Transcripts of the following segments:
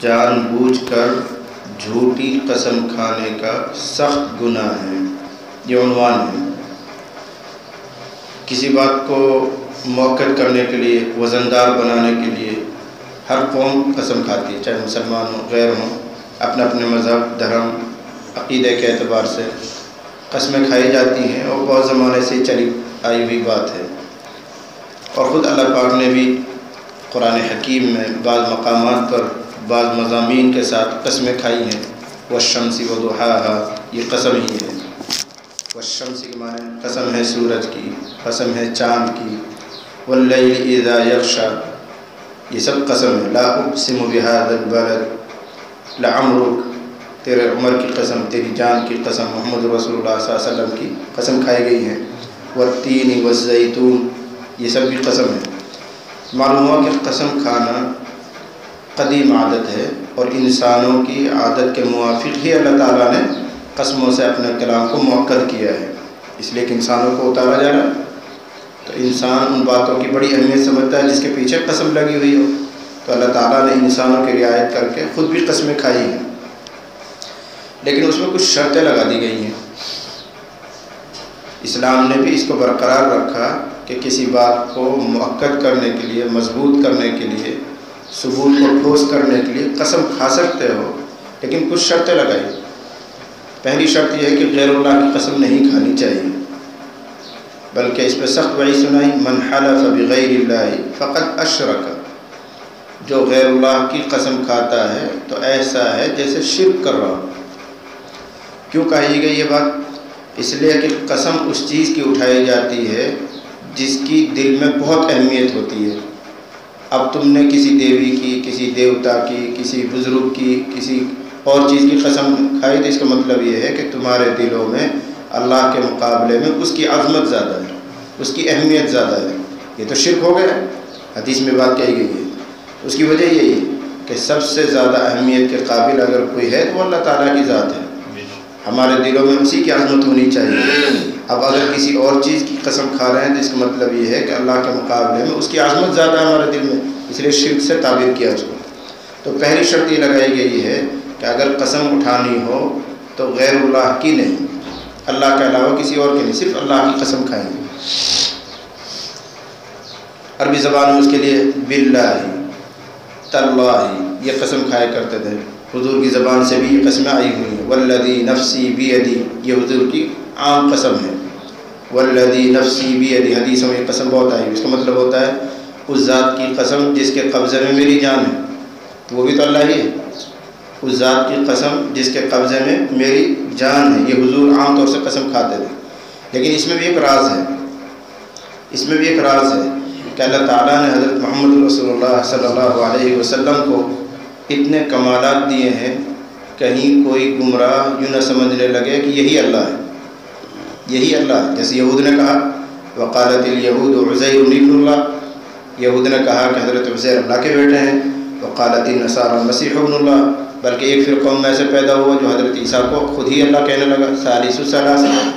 جان بوجھ کر جھوٹی قسم کھانے کا سخت گناہ ہے۔ یہ عنوان ہے۔ کسی بات کو موقع کرنے کے لیے، وزندار بنانے کے لیے ہر قوم قسم کھاتی ہے، چاہے مسلمان ہوں غیر ہوں، اپنے اپنے مذہب، دھرم، عقیدے کے اعتبار سے قسمیں کھائی جاتی ہیں اور بہت زمانے سے چلی آئی ہوئی بات ہے۔ اور خود اللہ پاک نے بھی قرآن حکیم میں بعض مقامات پر بعض مضامین کے ساتھ قسمیں کھائی ہیں۔ والشمس وضحاها، یہ قسم ہی ہے۔ والشمس کے معنی قسم ہے سورج کی، قسم ہے چاند کی۔ واللیل اذا یغشی، یہ سب قسم ہے۔ لا اقسم بهذا البلد، لعمرک، تیرے عمر کی قسم، تیری جان کی قسم، محمد رسول اللہ صلی اللہ علیہ وسلم کی قسم کھائی گئی ہے۔ والتین والزیتون، یہ سب بھی قسم ہے۔ معلوم ہوا کہ قسم کھانا قدیم عادت ہے اور انسانوں کی عادت کے موافق ہی اللہ تعالیٰ نے قسموں سے اپنے کلام کو مؤکد کیا ہے، اس لیے کہ انسانوں کو اتارا جا رہا ہے تو انسان ان باتوں کی بڑی اہمیت سمجھتا ہے جس کے پیچھے قسم لگی ہوئی ہو۔ تو اللہ تعالیٰ نے انسانوں کی رعایت کر کے خود بھی قسمیں کھائی ہیں، لیکن اس میں کچھ شرطیں لگا دی گئی ہیں۔ اسلام نے بھی اس کو برقرار رکھا کہ کسی بات کو مؤکد کرنے کے لیے، مضبوط کرنے کے لیے، ثبوت کو ٹھوس کرنے کے لیے قسم کھا سکتے ہو، لیکن کچھ شرطیں لگائی۔ پہلی شرط یہ ہے کہ غیر اللہ کی قسم نہیں کھانی چاہیے، بلکہ اس پہ سخت وعید سنائی، من حلف بغیر اللہ فقد اشرک، جو غیر اللہ کی قسم کھاتا ہے تو ایسا ہے جیسے شرک کر رہا ہو۔ کیوں کہی گئی یہ بات؟ اس لیے کہ قسم اس چیز کی اٹھائی جاتی ہے جس کی دل میں بہت اہمیت ہوتی ہے۔ اب تم نے کسی دیوی کی، کسی دیوتا کی، کسی بزرگ کی، کسی اور چیز کی قسم کھائی تو اس کا مطلب یہ ہے کہ تمہارے دلوں میں اللہ کے مقابلے میں اس کی عظمت زیادہ ہے، اس کی اہمیت زیادہ ہے۔ یہ تو شرک ہو گیا، حدیث میں بات کہی گئی ہے۔ اس کی وجہ یہی ہے کہ سب سے زیادہ اہمیت کے قابل اگر کوئی ہے تو وہ اللہ تعالیٰ کی ذات ہے، ہمارے دلوں میں اسی کی عظمت ہونی چاہیے۔ اب اگر کسی اور چیز کی قسم کھا رہے ہیں تو اس کا مطلب یہ ہے کہ اللہ کے مقابلے میں اس کی عظمت زیادہ ہے ہمارے دل میں، اس لیے شرک سے تعبیر کیا اس کو۔ تو پہلی شرط یہ لگائی گئی ہے کہ اگر قسم اٹھانی ہو تو غیر اللہ کی نہیں، اللہ کے علاوہ کسی اور کی نہیں، صرف اللہ کی قسم کھائیں گے۔ عربی زبان میں اس کے لیے باللہ، تاللہ، یہ قسم کھایا کرتے تھے۔ حضور کی زبان سے بھی یہ قسمیں آئی ہوئی ہیں۔ والذی نفسی بیدی، یہ حضور کی عام قسم ہے۔ والذی نفسی بیدی، حدیثوں میں یہ قسم بہت آئی ہوئی، اس کا مطلب ہوتا ہے اس ذات کی قسم جس کے قبضے میں میری جان ہے، تو وہ بھی تو اللہ ہی ہے۔ اس ذات کی قسم جس کے قبضے میں میری جان ہے، یہ حضور عام طور سے قسم کھاتے تھے۔ لیکن اس میں بھی ایک راز ہے، اس میں بھی ایک راز ہے کہ اللہ تعالیٰ نے حضرت محمد رسول اللہ صلی اللہ علیہ وسلم کو اتنے کمالات دیے ہیں، کہیں کوئی گمراہ یوں نہ سمجھنے لگے کہ یہی اللہ ہے، یہی اللہ ہے۔ جیسے یہود نے کہا وقالت الیہود عزیر ابن اللہ، یہود نے کہا کہ حضرت عزیر اللہ کے بیٹے ہیں۔ وقالت النصارى المسیح ابن اللہ، بلکہ ایک فرقہ میں سے پیدا ہوا جو حضرت عیسیٰ کو خود ہی اللہ کہنے لگا، ثالث ثلاثہ۔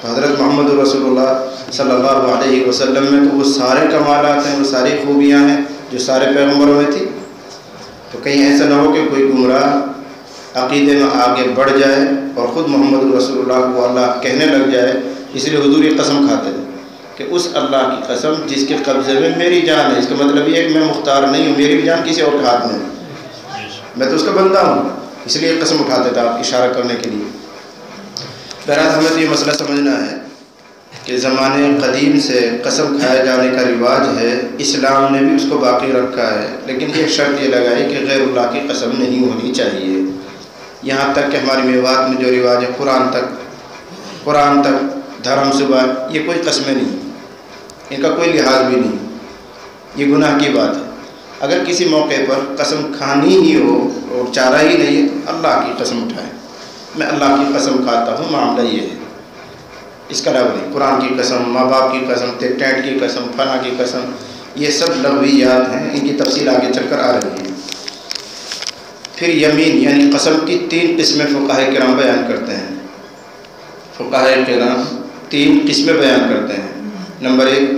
تو حضرت محمد رسول اللہ صلی اللہ علیہ وسلم میں تو وہ سارے کمالات ہیں، وہ ساری خوبیاں ہیں جو سارے پیغمبروں میں تھی۔ تو کہیں ایسا نہ ہو کہ کوئی گمراہ عقیدے میں آگے بڑھ جائے اور خود محمد رسول اللہ کو اللہ کہنے لگ جائے۔ اس لیے حضور یہ قسم کھاتے تھے کہ اس اللہ کی قسم جس کے قبضے میں میری جان ہے، اس کا مطلب یہ ہے کہ میں مختار نہیں ہوں، میری بھی جان کسی اور کے ہاتھ میں ہے، میں تو اس کا بندہ ہوں، اس لیے قسم اٹھاتے تھے آپ اشارہ کرنے کے لیے۔ بہرحال ہمیں تو یہ مسئلہ سمجھنا ہے کہ زمانے قدیم سے قسم کھائے جانے کا رواج ہے، اسلام نے بھی اس کو باقی رکھا ہے، لیکن ایک شرط یہ لگائی کہ غیر اللہ کی قسم نہیں ہونی چاہیے۔ یہاں تک کہ ہماری میوات میں جو رواج ہے، قرآن تک، دھرم صبح، یہ کوئی قسمیں نہیں، ان کا کوئی لحاظ بھی نہیں، یہ گناہ کی بات ہے۔ اگر کسی موقع پر قسم کھانی ہی ہو اور چارہ ہی نہیں ہے، اللہ کی قسم اٹھائیں، میں اللہ کی قسم کھاتا ہوں، معاملہ یہ ہے، اس کا علاوہ نہیں۔ قرآن کی قسم، ماں باپ کی قسم، ٹینٹ کی قسم، فلاں کی قسم، یہ سب لغویات ہیں، ان کی تفصیل آگے چل کر آ رہی ہے۔ پھر یمین یعنی قسم کی تین قسمیں فقہاء کرام بیان کرتے ہیں۔ فقہاء کرام تین قسمیں بیان کرتے ہیں۔ نمبر ایک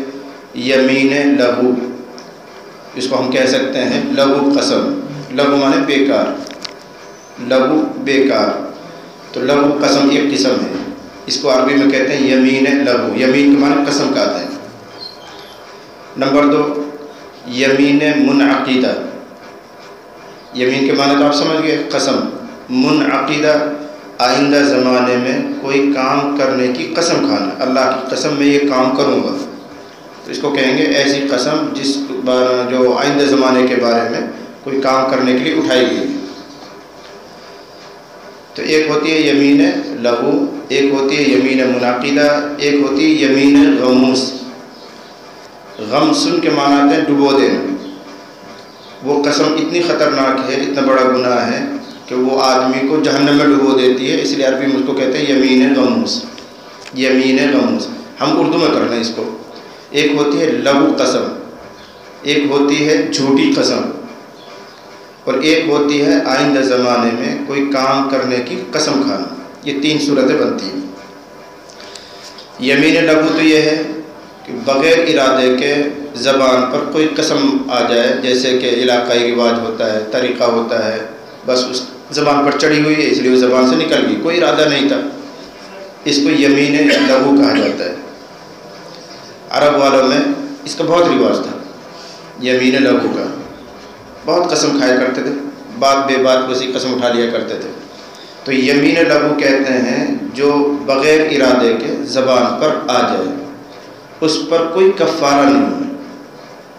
یمین لغو، اس کو ہم کہہ سکتے ہیں لغو قسم، لغو مانے بیکار، لغو بیکار، تو لغو قسم ایک قسم ہے، اس کو عربی میں کہتے ہیں یمین لغو، یمین کے معنی قسم کا آتا ہے۔ نمبر 2 یمین منعقدہ، یمین کے معنی تو آپ سمجھ گئے قسم، منعقدہ آئندہ زمانے میں کوئی کام کرنے کی قسم کھانا، اللہ کی قسم میں یہ کام کروں گا، تو اس کو کہیں گے ایسی قسم جس جو آئندہ زمانے کے بارے میں کوئی کام کرنے کے لیے اٹھائی گئی ہے۔ تو ایک ہوتی ہے یمین لغو، ایک ہوتی ہے یمین منعقدہ، ایک ہوتی ہے یمین غموس۔ غمسن کے معنی آتے ہیں ڈبو دینا، وہ قسم اتنی خطرناک ہے، اتنا بڑا گناہ ہے کہ وہ آدمی کو جہنم میں ڈبو دیتی ہے، اس لیے عربی میں اس کو کہتے ہیں یمین غموس، یمین غموس۔ ہم اردو میں کر لیں اس کو۔ ایک ہوتی ہے لغو قسم، ایک ہوتی ہے جھوٹی قسم، اور ایک ہوتی ہے آئندہ زمانے میں کوئی کام کرنے کی قسم کھانا۔ یہ 3 صورتیں بنتی ہیں۔ یمین لغو تو یہ ہے کہ بغیر ارادے کے زبان پر کوئی قسم آ جائے، جیسے کہ علاقائی رواج ہوتا ہے، طریقہ ہوتا ہے، بس اس زبان پر چڑھی ہوئی ہے اس لیے وہ زبان سے نکل گئی، کوئی ارادہ نہیں تھا، اس کو یمین لغو کہا جاتا ہے۔ عرب والوں میں اس کا بہت رواج تھا، یمین لغو کا، بہت قسم کھایا کرتے تھے، بات بے بات اسی قسم اٹھا لیا کرتے تھے۔ تو یمین لغو کہتے ہیں جو بغیر ارادے کے زبان پر آ جائے، اس پر کوئی کفارہ نہیں ہے،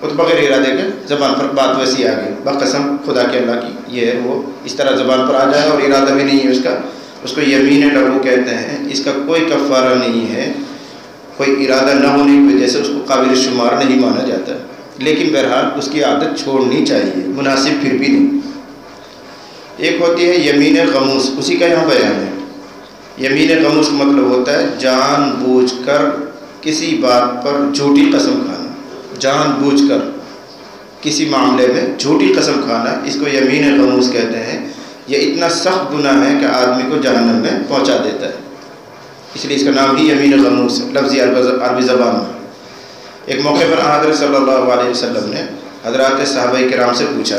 وہ تو بغیر ارادے کے زبان پر بات ویسی آ گئی، بقسم خدا کے اللہ کی یہ ہے، وہ اس طرح زبان پر آ جائے اور ارادہ بھی نہیں ہے اس کا، اس کو یمین لغو کہتے ہیں۔ اس کا کوئی کفارہ نہیں ہے، کوئی ارادہ نہ ہونے کی وجہ سے اس کو قابل شمار نہیں مانا جاتا، لیکن بہرحال اس کی عادت چھوڑنی چاہیے، مناسب پھر بھی نہیں۔ ایک ہوتی ہے یمین غموس، اسی کا یہاں بیان ہے۔ یمین غموس کا مطلب ہوتا ہے جان بوجھ کر کسی بات پر جھوٹی قسم کھانا، جان بوجھ کر کسی معاملے میں جھوٹی قسم کھانا، اس کو یمین غموس کہتے ہیں۔ یہ اتنا سخت گناہ ہے کہ آدمی کو جہنم میں پہنچا دیتا ہے، اس لیے اس کا نام ہی یمین غموس ہے لفظی عربی زبان میں۔ ایک موقع پر حضرت صلی اللہ علیہ وسلم نے حضرات صحابہ کرام سے پوچھا،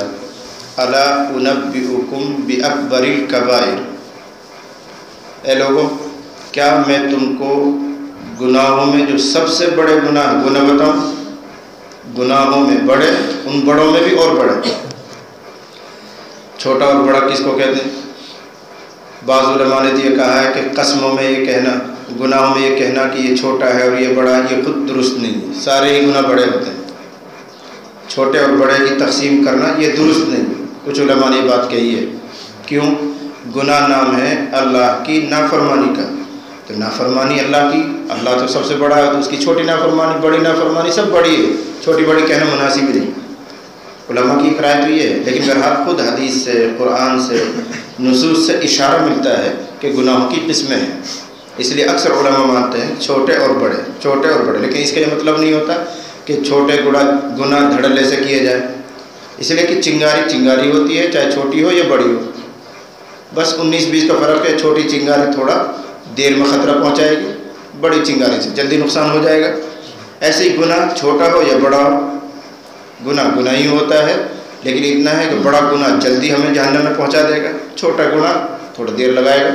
الا انبئکم باکبر الکبائر، اے لوگوں کیا میں تم کو گناہوں میں جو سب سے بڑے گناہ بتاؤں؟ گناہوں میں بڑے، ان بڑوں میں بھی اور بڑے۔ چھوٹا اور بڑا کس کو کہتے ہیں؟ بعض علماء نے یہ کہا ہے کہ قسموں میں یہ کہنا، گناہوں میں یہ کہنا کہ یہ چھوٹا ہے اور یہ بڑا ہے، یہ خود درست نہیں ہے، سارے ہی گناہ بڑے ہوتے ہیں، چھوٹے اور بڑے کی تقسیم کرنا یہ درست نہیں۔ کچھ علماء نے یہ بات کہی ہے، کیوں؟ گناہ نام ہے اللہ کی نافرمانی کا، تو نافرمانی اللہ کی، اللہ تو سب سے بڑا ہے، تو اس کی چھوٹی نافرمانی بڑی نافرمانی سب بڑی ہے، چھوٹی بڑی کہنا مناسب ہی نہیں۔ علماء کی رائے تو یہ ہے، لیکن بہرحال خود حدیث سے، قرآن سے، نصوص سے اشارہ ملتا ہے کہ گناہوں کی قسمیں ہیں، اس لیے اکثر علماء مانتے ہیں چھوٹے اور بڑے، چھوٹے اور بڑے، لیکن اس کا یہ مطلب نہیں ہوتا کہ چھوٹے گناہ دھڑلے سے کیے جائیں، اس لیے کہ چنگاری ہوتی ہے، چاہے چھوٹی ہو یا بڑی ہو، بس 19-20 کا فرق ہے، چھوٹی چنگاری تھوڑا دیر میں خطرہ پہنچائے گی، بڑی چنگاری سے جلدی نقصان ہو جائے گا۔ ایسے ہی گناہ چھوٹا ہو یا بڑا ہو، گناہ ہی ہوتا ہے، لیکن اتنا ہے کہ بڑا گناہ جلدی ہمیں جہنم میں پہنچا دے گا، چھوٹا گناہ تھوڑا دیر لگائے گا،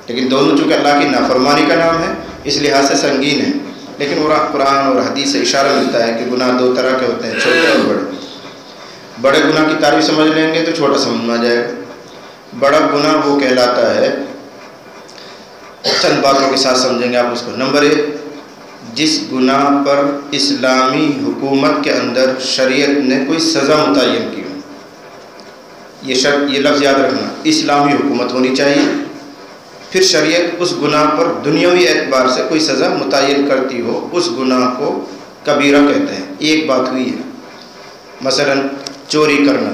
لیکن دونوں چونکہ اللہ کی نافرمانی کا نام ہے اس لحاظ سے سنگین ہے۔ لیکن قرآن اور حدیث سے اشارہ ملتا ہے کہ گناہ 2 طرح کے ہوتے ہیں، چھوٹے اور بڑے۔ بڑے گناہ کی تعریف سمجھ لیں گے تو چھوٹا سمجھ میں آ جائے گا۔ بڑا گناہ وہ کہلاتا ہے، چند باتوں کے ساتھ سمجھیں گے آپ اس کو۔ نمبر 1، جس گناہ پر اسلامی حکومت کے اندر شریعت نے کوئی سزا متعین کی ہو، یہ لفظ یاد رکھنا، اسلامی حکومت ہونی چاہیے، پھر شریعت اس گناہ پر دنیاوی اعتبار سے کوئی سزا متعین کرتی ہو، اس گناہ کو کبیرہ کہتے ہیں۔ ایک بات ہوئی ہے، مثلا چوری کرنا،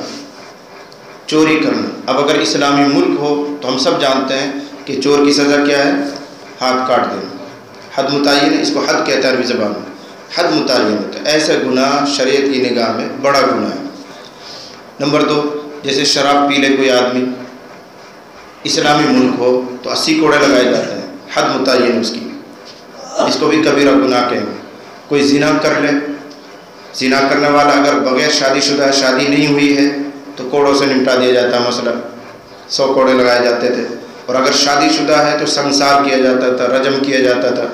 اب اگر اسلامی ملک ہو تو ہم سب جانتے ہیں کہ چور کی سزا کیا ہے؟ ہاتھ کاٹ دینا، حد متعین ہے، اس کو حد کہتا ہے عربی زبان میں، حد متعین ہے، تو ایسا گناہ شریعت کی نگاہ میں بڑا گناہ ہے۔ نمبر 2، جیسے شراب پی لے کوئی آدمی، اسلامی ملک ہو تو 80 کوڑے لگائے جاتے ہیں، حد متعین اس کی، اس کو بھی کبیرہ گناہ کہیں گے۔ کوئی زنا کر لے، زنا کرنے والا اگر بغیر شادی شدہ شادی نہیں ہوئی ہے تو کوڑوں سے نمٹا دیا جاتا ہے مسئلہ، 100 کوڑے لگائے جاتے تھے، اور اگر شادی شدہ ہے تو سنسار کیا جاتا تھا، رجم کیا جاتا تھا،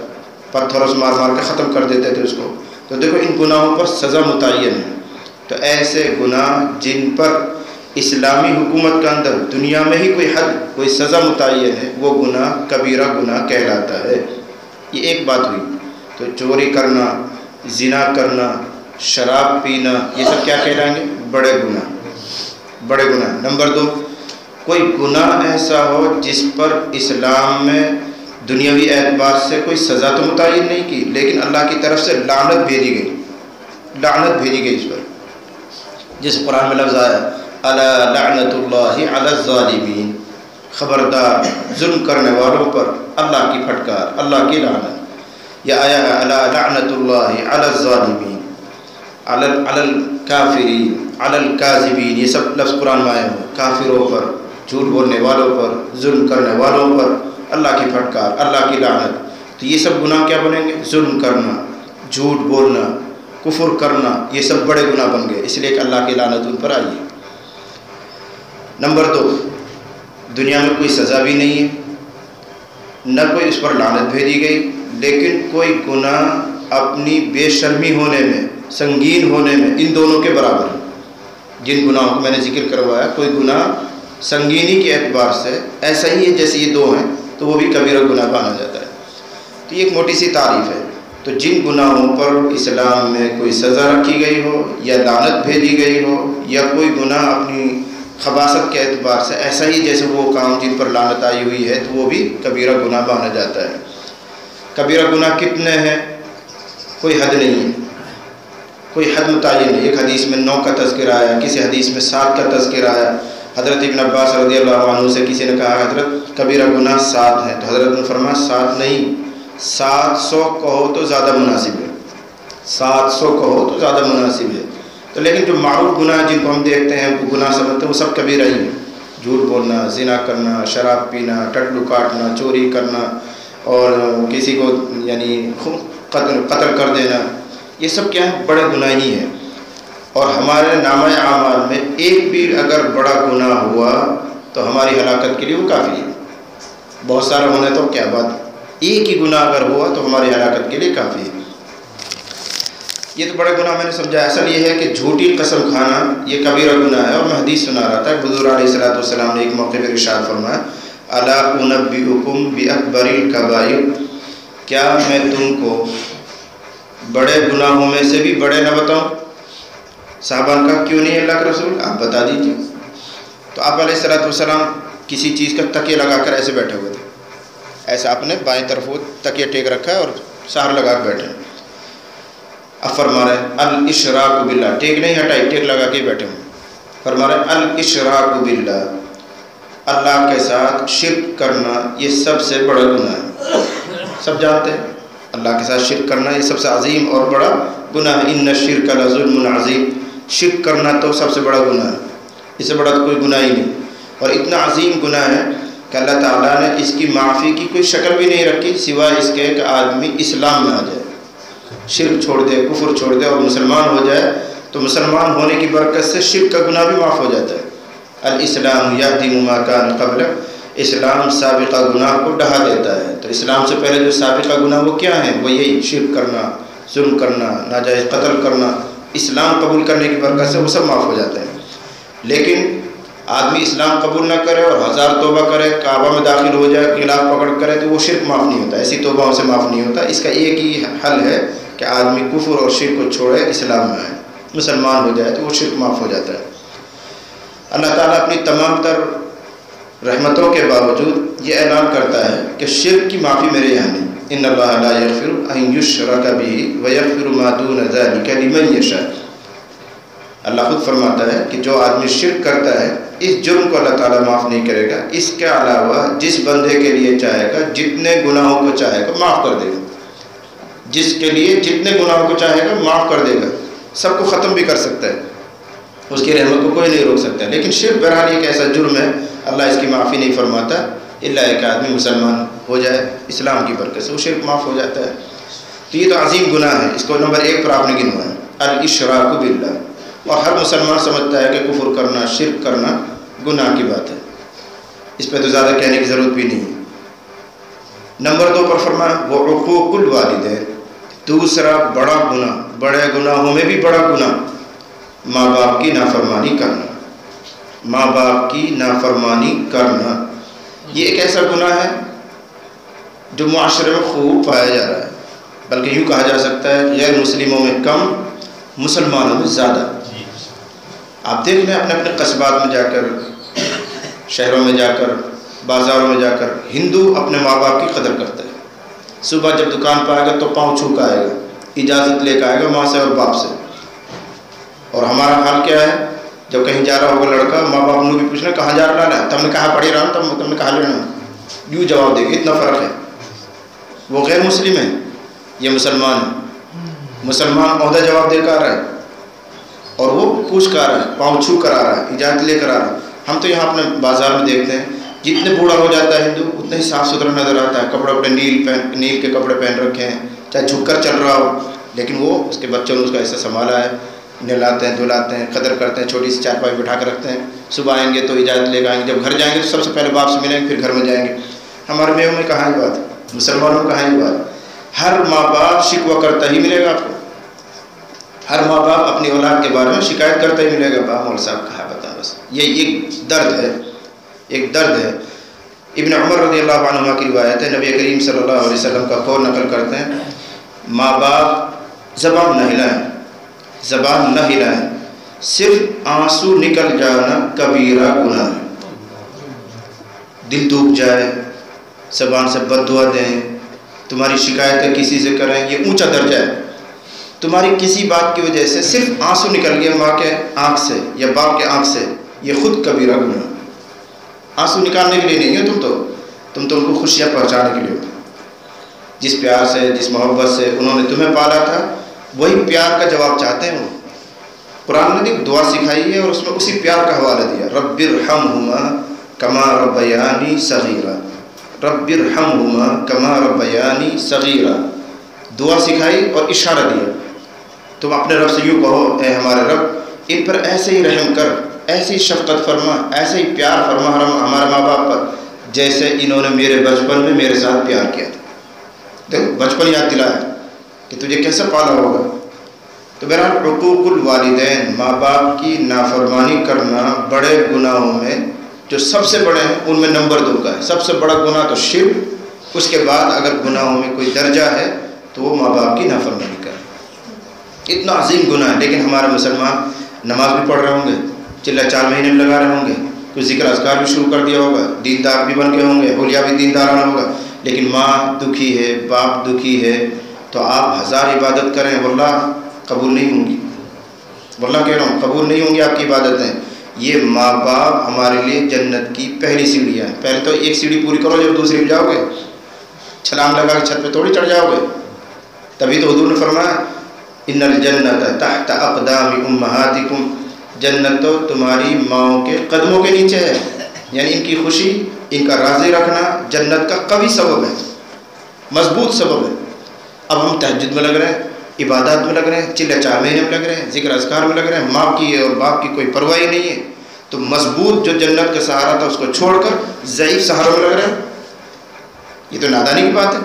پتھروں سے مار مار کے ختم کر دیتے تھے اس کو۔ تو دیکھو ان گناہوں پر سزا متعین ہے۔ تو ایسے گناہ جن پر اسلامی حکومت کے اندر دنیا میں ہی کوئی حد، کوئی سزا متعین ہے، وہ گناہ کبیرہ گناہ کہلاتا ہے۔ یہ ایک بات ہوئی۔ تو چوری کرنا، زنا کرنا، شراب پینا، یہ سب کیا کہلائیں گے؟ بڑے گناہ، بڑے گناہ۔ نمبر 2، کوئی گناہ ایسا ہو جس پر اسلام میں دنیاوی اعتبار سے کوئی سزا تو متعین نہیں کی، لیکن اللہ کی طرف سے لعنت بھیجی گئی، لعنت بھیجی گئی اس پر۔ جس قرآن میں لفظ آیا الا لعنت اللہ علی الظالمین، خبردار ظلم کرنے والوں پر اللہ کی پھٹکار، اللہ کی لعنت۔ یا آیا ہے الا لعنت اللہ علی الظالمین، علی الکافرین، علی الکاذبین، یہ سب لفظ قرآن میں آئے ہیں۔ کافروں پر، جھوٹ بولنے والوں پر، ظلم کرنے والوں پر اللہ کی پھٹکار، اللہ کی لعنت۔ تو یہ سب گناہ کیا بنیں گے؟ ظلم کرنا، جھوٹ بولنا، کفر کرنا، یہ سب بڑے گناہ بن گئے، اس لیے کہ اللہ کی لعنت ان پر آئی ہے۔ نمبر 2، دنیا میں کوئی سزا بھی نہیں ہے، نہ کوئی اس پر لعنت بھیجی گئی، لیکن کوئی گناہ اپنی بے شرمی ہونے میں، سنگین ہونے میں ان دونوں کے برابر ہے۔ جن گناہوں کو میں نے ذکر کروایا، کوئی گناہ سنگینی کے اعتبار سے ایسا ہی ہے جیسے یہ 2 ہیں، تو وہ بھی کبیرہ گناہ مانا جاتا ہے۔ تو یہ ایک موٹی سی تعریف ہے۔ تو جن گناہوں پر اسلام میں کوئی سزا رکھی گئی ہو، یا لعنت بھیجی گئی ہو، یا کوئی گناہ اپنی خباثت کے اعتبار سے ایسا ہی جیسے وہ کام جن پر لعنت آئی ہوئی ہے، تو وہ بھی کبیرہ گناہ مانا جاتا ہے۔ کبیرہ گناہ کتنے ہیں؟ کوئی حد نہیں ہے، کوئی حد متعین نہیں۔ ایک حدیث میں 9 کا تذکرہ آیا، کسی حدیث میں 7 کا تذکرہ آیا۔ حضرت ابن عباس رضی اللہ عنہ سے کسی نے کہا حضرت کبیرہ گناہ 7 ہیں، تو حضرت نے فرمایا 7 نہیں، 700 کہو تو زیادہ مناسب ہے، 700 کہو تو زیادہ مناسب ہے۔ تو لیکن جو معروف گناہ جن کو ہم دیکھتے ہیں، وہ گناہ سمجھتے ہیں، وہ سب کبیرہ ہی ہیں۔ جھوٹ بولنا، زنا کرنا، شراب پینا، ٹٹلو کاٹنا، چوری کرنا، اور کسی کو یعنی قتل کر دینا، یہ سب کیا ہے؟ بڑے گناہ ہی ہیں۔ اور ہمارے نامہ اعمال میں ایک بھی اگر بڑا گناہ ہوا تو ہماری ہلاکت کے لیے وہ کافی ہے۔ بہت سارے ہونے تو کیا بات، ایک ہی گناہ اگر ہوا تو ہماری ہلاکت کے لیے کافی ہے۔ یہ تو بڑے گناہ میں نے سمجھا۔ اصل یہ ہے کہ جھوٹی قسم کھانا یہ کبیرہ گناہ ہے، اور میں حدیث سنا رہا تھا، حضور علیہ الصلوۃ والسلام نے ایک موقع پر ارشاد فرمایا الا انبئکم باکبر الکبائر، کیا میں تم کو بڑے گناہوں میں سے بھی بڑے نہ بتاؤں؟ صحابہ نے کہا کیوں نہیں اللہ کے رسول، آپ بتا دیجیے۔ تو آپ علیہ الصلوۃ والسلام کسی چیز کا تکیہ لگا کر ایسے بیٹھے ہوئے تھے، ایسا اپنے بائیں طرف وہ تکیہ ٹیک رکھا ہے اور سہار لگا کے بیٹھے ہیں۔ اب فرما رہے ہیں الاشراک باللہ، ٹیک نہیں ہٹائی، ٹیک لگا کے بیٹھے ہیں۔ فرما رہے ہیں الاشراک باللہ، اللہ کے ساتھ شرک کرنا یہ سب سے بڑا گناہ ہے۔ سب جانتے ہیں اللہ کے ساتھ شرک کرنا یہ سب سے عظیم اور بڑا گناہ ہے۔ ان الشرک لظلم عظیم، شرک کرنا تو سب سے بڑا گناہ ہے، اس سے بڑا تو کوئی گناہ ہی نہیں۔ اور اتنا عظیم گناہ ہے کہ اللہ تعالیٰ نے اس کی معافی کی کوئی شکل بھی نہیں رکھی سوائے اس کے کہ آدمی اسلام میں آ جائے، شرک چھوڑ دے، کفر چھوڑ دے اور مسلمان ہو جائے، تو مسلمان ہونے کی برکت سے شرک کا گناہ بھی معاف ہو جاتا ہے۔ الاسلام یہدم ما کان قبلہ، اسلام سابقہ گناہ کو ڈھا دیتا ہے۔ تو اسلام سے پہلے جو سابقہ گناہ وہ کیا ہیں؟ وہ یہی شرک کرنا، ظلم کرنا، ناجائز قتل کرنا، اسلام قبول کرنے کی برکت سے وہ سب معاف ہو جاتے ہیں۔ لیکن آدمی اسلام قبول نہ کرے اور 1000 توبہ کرے، کعبہ میں داخل ہو جائے، غلاف پکڑ کرے، تو وہ شرک معاف نہیں ہوتا، ایسی توبہ سے معاف نہیں ہوتا۔ اس کا ایک ہی حل ہے کہ آدمی کفر اور شرک کو چھوڑے، اسلام میں آئے، مسلمان ہو جائے تو وہ شرک معاف ہو جاتا ہے۔ اللہ تعالیٰ اپنی تمام تر رحمتوں کے باوجود یہ اعلان کرتا ہے کہ شرک کی معافی میرے یہاں نہیں۔ ان اللہ لا یغفر ان یشرک بہ ویغفر ما دون ذلک لمن یشاء، اللہ خود فرماتا ہے کہ جو آدمی شرک کرتا ہے اس جرم کو اللہ تعالیٰ معاف نہیں کرے گا، اس کے علاوہ جس بندے کے لیے چاہے گا، جتنے گناہوں کو چاہے گا معاف کر دے گا، جس کے لیے جتنے گناہوں کو چاہے گا معاف کر دے گا، سب کو ختم بھی کر سکتا ہے، اس کی رحمت کو کوئی نہیں روک سکتا۔ لیکن شرک بہرحال ایک ایسا جرم ہے اللہ اس کی معافی نہیں فرماتا الا ایک آدمی مسلمان ہو جائے، اسلام کی برکت سے وہ شرک معاف ہو جاتا ہے۔ تو یہ تو عظیم گناہ ہے، اس کو نمبر 1 پر آپ نے گنوایا الاشراک باللہ۔ اور ہر مسلمان سمجھتا ہے کہ کفر کرنا، شرک کرنا گناہ کی بات ہے، اس پہ تو زیادہ کہنے کی ضرورت بھی نہیں ہے۔ نمبر 2 پر فرمایا وہ حقوق الوالدین، دوسرا بڑا گناہ، بڑے گناہوں میں بھی بڑا گناہ ماں باپ کی نافرمانی کرنا، ماں باپ کی نافرمانی کرنا۔ یہ ایک ایسا گناہ ہے جو معاشرے میں خوب پایا جا رہا ہے، بلکہ یوں کہا جا سکتا ہے غیر مسلموں میں کم، مسلمانوں میں زیادہ۔ آپ دیکھ لیں اپنے اپنے قصبات میں جا کر، شہروں میں جا کر، بازاروں میں جا کر، ہندو اپنے ماں باپ کی قدر کرتا ہے۔ صبح جب دکان پہ آئے گا تو پاؤں چھو کے آئے گا، اجازت لے کے آئے گا ماں سے اور باپ سے۔ اور ہمارا حال کیا ہے؟ جب کہیں جا رہا ہوگا لڑکا، ماں باپ نے بھی پوچھنا کہاں جا رہا ہے، تم نے کہا پڑھی رہا ہوں، تم نے کہا لینا، یوں جواب دے گا۔ اتنا فرق ہے، وہ غیر مسلم ہے، یہ مسلمان ہے۔ مسلمان عہدہ جواب دے کر آ رہا ہے اور وہ پوچھ کر آ رہا ہے، پاؤں چھو کر آ رہا ہے، اجازت لے کر آ رہا ہے۔ ہم تو یہاں اپنے بازار میں دیکھتے ہیں جتنے بوڑھا ہو جاتا ہے ہندو اتنا ہی صاف ستھرا نظر آتا ہے، کپڑے اپنے نیل کے کپڑے پہن رکھے ہیں، چاہے جھک کر چل رہا ہو، لیکن وہ اس کے بچوں نے اس کا ایسا سنبھالا ہے، نہلاتے ہیں، دھلاتے ہیں، قدر کرتے ہیں، چھوٹی سی چارپائی بٹھا کر رکھتے ہیں۔ صبح آئیں گے تو اجازت لے کر آئیں گے، جب گھر جائیں گے تو سب سے پہلے باپ سے ملیں گے، پھر گھر میں جائیں گے۔ ہمارے میوں میں کہاں یہ بات، مسلمانوں میں کہاں یہ بات؟ ہر ماں باپ شکوہ کرتا ہی ملے گا آپ کو، ہر ماں باپ اپنی اولاد کے بارے میں شکایت کرتا ہی ملے گا، باپ مول صاحب کہا بتا بس۔ یہ ایک درد ہے، ایک درد ہے۔ ابن عمر رضی اللہ عنہما کی روایت ہے، نبی کریم صلی اللہ علیہ وسلم کا قول نقل کرتے ہیں، ماں باپ زبان نہ ہلائیں، زبان نہ ہلائیں، صرف آنسو نکل جانا کبیرہ گناہ ہے۔ دل دکھ جائے، زبان سے بد دعا دیں، تمہاری شکایتیں کسی سے کریں، یہ اونچا درجہ ہے۔ تمہاری کسی بات کی وجہ سے صرف آنسو نکل گیا ماں کے آنکھ سے یا باپ کے آنکھ سے، یہ خود کبیرہ گناہ۔ آنسو نکالنے کے لیے نہیں ہو تم تو ان کو خوشیاں پہنچانے کے لیے ہو۔ جس پیار سے، جس محبت سے انہوں نے تمہیں پالا تھا، وہی پیار کا جواب چاہتے ہیں وہ۔ قرآن نے ایک دعا سکھائی ہے اور اس میں اسی پیار کا حوالہ دیا، رب ارحمہما کما ربیانی صغیرا، رب ارحمہما کما ربیانی صغیرا، دعا سکھائی اور اشارہ دیا، تم اپنے رب سے یوں کہو، اے ہمارے رب ان پر ایسے ہی رحم کر، ایسے ہی شفقت فرما، ایسے ہی پیار فرما ہمارے ماں باپ پر، جیسے انہوں نے میرے بچپن میں میرے ساتھ پیار کیا تھا۔ دیکھو بچپن یاد دلایا کہ تجھے کیسے پالا ہوگا۔ تو بہرحال حقوق الوالدین، ماں باپ کی نافرمانی کرنا بڑے گناہوں میں جو سب سے بڑے ہیں ان میں نمبر 2 کا ہے۔ سب سے بڑا گناہ تو شرک، اس کے بعد اگر گناہوں میں کوئی درجہ ہے تو وہ ماں باپ کی نافرمانی کرنا، اتنا عظیم گناہ ہے۔ لیکن ہمارے مسلمان نماز بھی پڑھ رہے ہوں گے، چلہ 4 مہینے میں لگا رہے ہوں گے، کوئی ذکر اذکار بھی شروع کر دیا ہوگا، دیندار بھی بن گئے ہوں گے، حلیہ بھی دیندارانہ ہوگا، لیکن ماں دکھی ہے، باپ دکھی ہے، تو آپ 1000 عبادت کریں واللہ قبول نہیں ہوں گی، واللہ کہہ رہا ہوں قبول نہیں ہوں گی آپ کی عبادتیں۔ یہ ماں باپ ہمارے لیے جنت کی پہلی سیڑھیاں ہیں۔ پہلے تو ایک سیڑھی پوری کرو، جب دوسری پہ جاؤ گے چھلانگ لگا کے چھت پہ تھوڑی چڑھ جاؤ گے۔ تبھی تو حضور نے فرمایا ان الجنت تحت اقدام امہاتکم، جنت تو تمہاری ماؤں کے قدموں کے نیچے ہے، یعنی ان کی خوشی، ان کا راضی رکھنا جنت کا قوی سبب ہے، مضبوط سبب ہے۔ اب ہم تہجد میں لگ رہے ہیں، عبادات میں لگ رہے ہیں، چلہ 4 مہینے میں لگ رہے ہیں، ذکر اذکار میں لگ رہے ہیں، ماں کی اور باپ کی کوئی پرواہ نہیں ہے، تو مضبوط جو جنت کا سہارا تھا اس کو چھوڑ کر ضعیف سہاروں میں لگ رہے ہیں، یہ تو نادانی کی بات ہے۔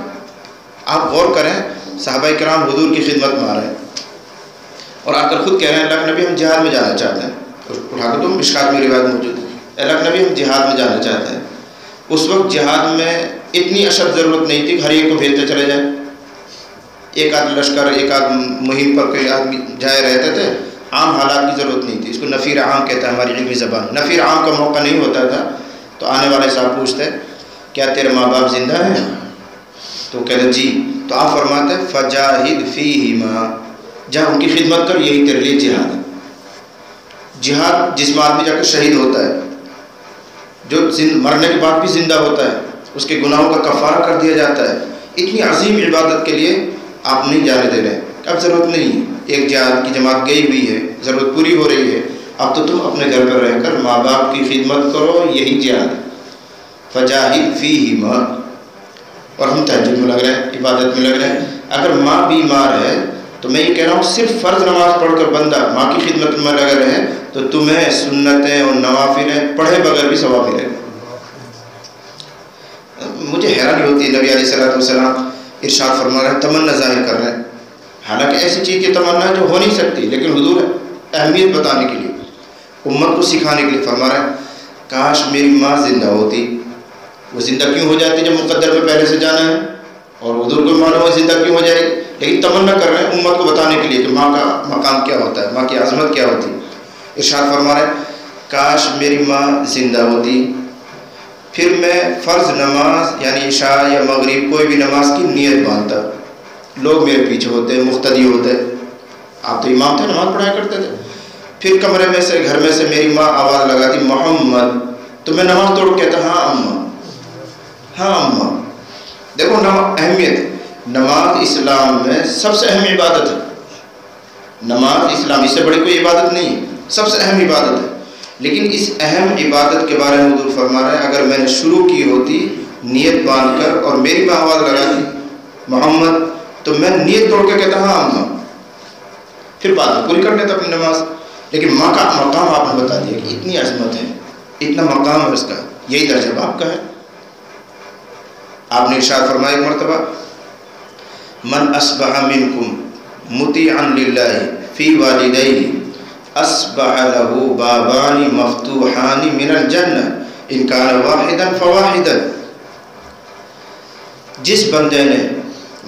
آپ غور کریں، صحابہ کرام حضور کی خدمت میں آ رہے ہیں اور آ کر خود کہہ رہے ہیں اللہ کے نبی ہم جہاد میں جانا چاہتے ہیں، اٹھا کے تو مشکات میں روایت موجود ہے، اللہ کے نبی ہم جہاد میں جانا چاہتے ہیں۔ اس وقت جہاد میں اتنی اشد ضرورت نہیں تھی، ہر ایک کو بھیجتے چلے جائیں، ایک آدھ لشکر، ایک آدھ مہم پر کوئی آدمی جائے رہتے تھے، عام حالات کی ضرورت نہیں تھی، اس کو نفیر عام کہتا ہے ہماری علمی زبان۔ نفیر عام کا موقع نہیں ہوتا تھا تو آنے والے صاحب پوچھتے کیا تیرے ماں باپ زندہ ہیں؟ تو کہتے جی، تو آپ فرماتے فجاہد فیہما، جہاں ان کی خدمت کر، یہی تیرے لیے جہاد ہے۔ جہاد جس میں آدمی جا کے شہید ہوتا ہے، جو مرنے کے بعد بھی زندہ ہوتا ہے، اس کے گناہوں کا کفارہ کر دیا جاتا ہے، اتنی عظیم عبادت کے لیے آپ نہیں جانے دے رہے، اب ضرورت نہیں، ایک جہاد کی جماعت گئی ہوئی ہے، ضرورت پوری ہو رہی ہے، اب تو تم اپنے گھر پر رہ کر ماں باپ کی خدمت کرو، یہی جہاد ہے۔ فجاہد فیہما، اور ہم تہجد میں لگ رہے ہیں، عبادت میں لگ رہے ہیں۔ اگر ماں بیمار ہے تو میں یہ کہہ رہا ہوں صرف فرض نماز پڑھ کر بندہ ماں کی خدمت میں لگے رہے تو تمہیں سنتیں اور نوافلیں پڑھے بغیر بھی ثواب ملے گا۔ مجھے حیرانی ہوتی ہے، نبی علیہ الصلوۃ والسلام ارشاد فرما رہے ہیں، تمنا ظاہر کر رہے ہیں، حالانکہ ایسی چیز کی تمنا ہے جو ہو نہیں سکتی، لیکن حضور اہمیت بتانے کے لیے، امت کو سکھانے کے لیے فرما رہے ہیں کاش میری ماں زندہ ہوتی۔ وہ زندہ کیوں ہو جاتی جب مقدر میں پہلے سے جانا ہے، اور حضور کو معلوم ہے زندہ کیوں ہو جائے گی، لیکن تمنا کر رہے ہیں امت کو بتانے کے لیے کہ ماں کا مقام کیا ہوتا ہے، ماں کی عظمت کیا ہوتی ہے۔ ارشاد فرما رہے ہیں کاش میری ماں زندہ ہوتی، پھر میں فرض نماز یعنی عشاء یا مغرب کوئی بھی نماز کی نیت باندھتا، لوگ میرے پیچھے ہوتے، مقتدی ہوتے، آپ تو امام تھے، نماز پڑھایا کرتے تھے، پھر کمرے میں سے گھر میں سے میری ماں آواز لگاتی محمد، تو میں نماز توڑ کہتا ہاں اماں، ہاں اماں۔ دیکھو اہمیت، نماز اسلام میں سب سے اہم عبادت ہے، نماز اسلام اس سے بڑی کوئی عبادت نہیں ہے، سب سے اہم عبادت ہے، لیکن اس اہم عبادت کے بارے میں حضور فرما رہے ہیں اگر میں نے شروع کی ہوتی نیت باندھ کر اور میری ماں آواز لگاتی محمد، تو میں نیت توڑ کے کہتا ہاں اماں، پھر بعد میں پوری کر لیتا اپنی نماز۔ لیکن ماں کا مقام آپ نے بتا دیا کہ اتنی عظمت ہے، اتنا مقام ہے اس کا، یہی درجہ باپ کا ہے۔ آپ نے ارشاد فرمایا ایک مرتبہ من اصبح منکم مطیعا للہ فی والدیہ اصبح له بابان مفتوحان من الجنہ ان کان واحدا فواحدا۔ جس بندے نے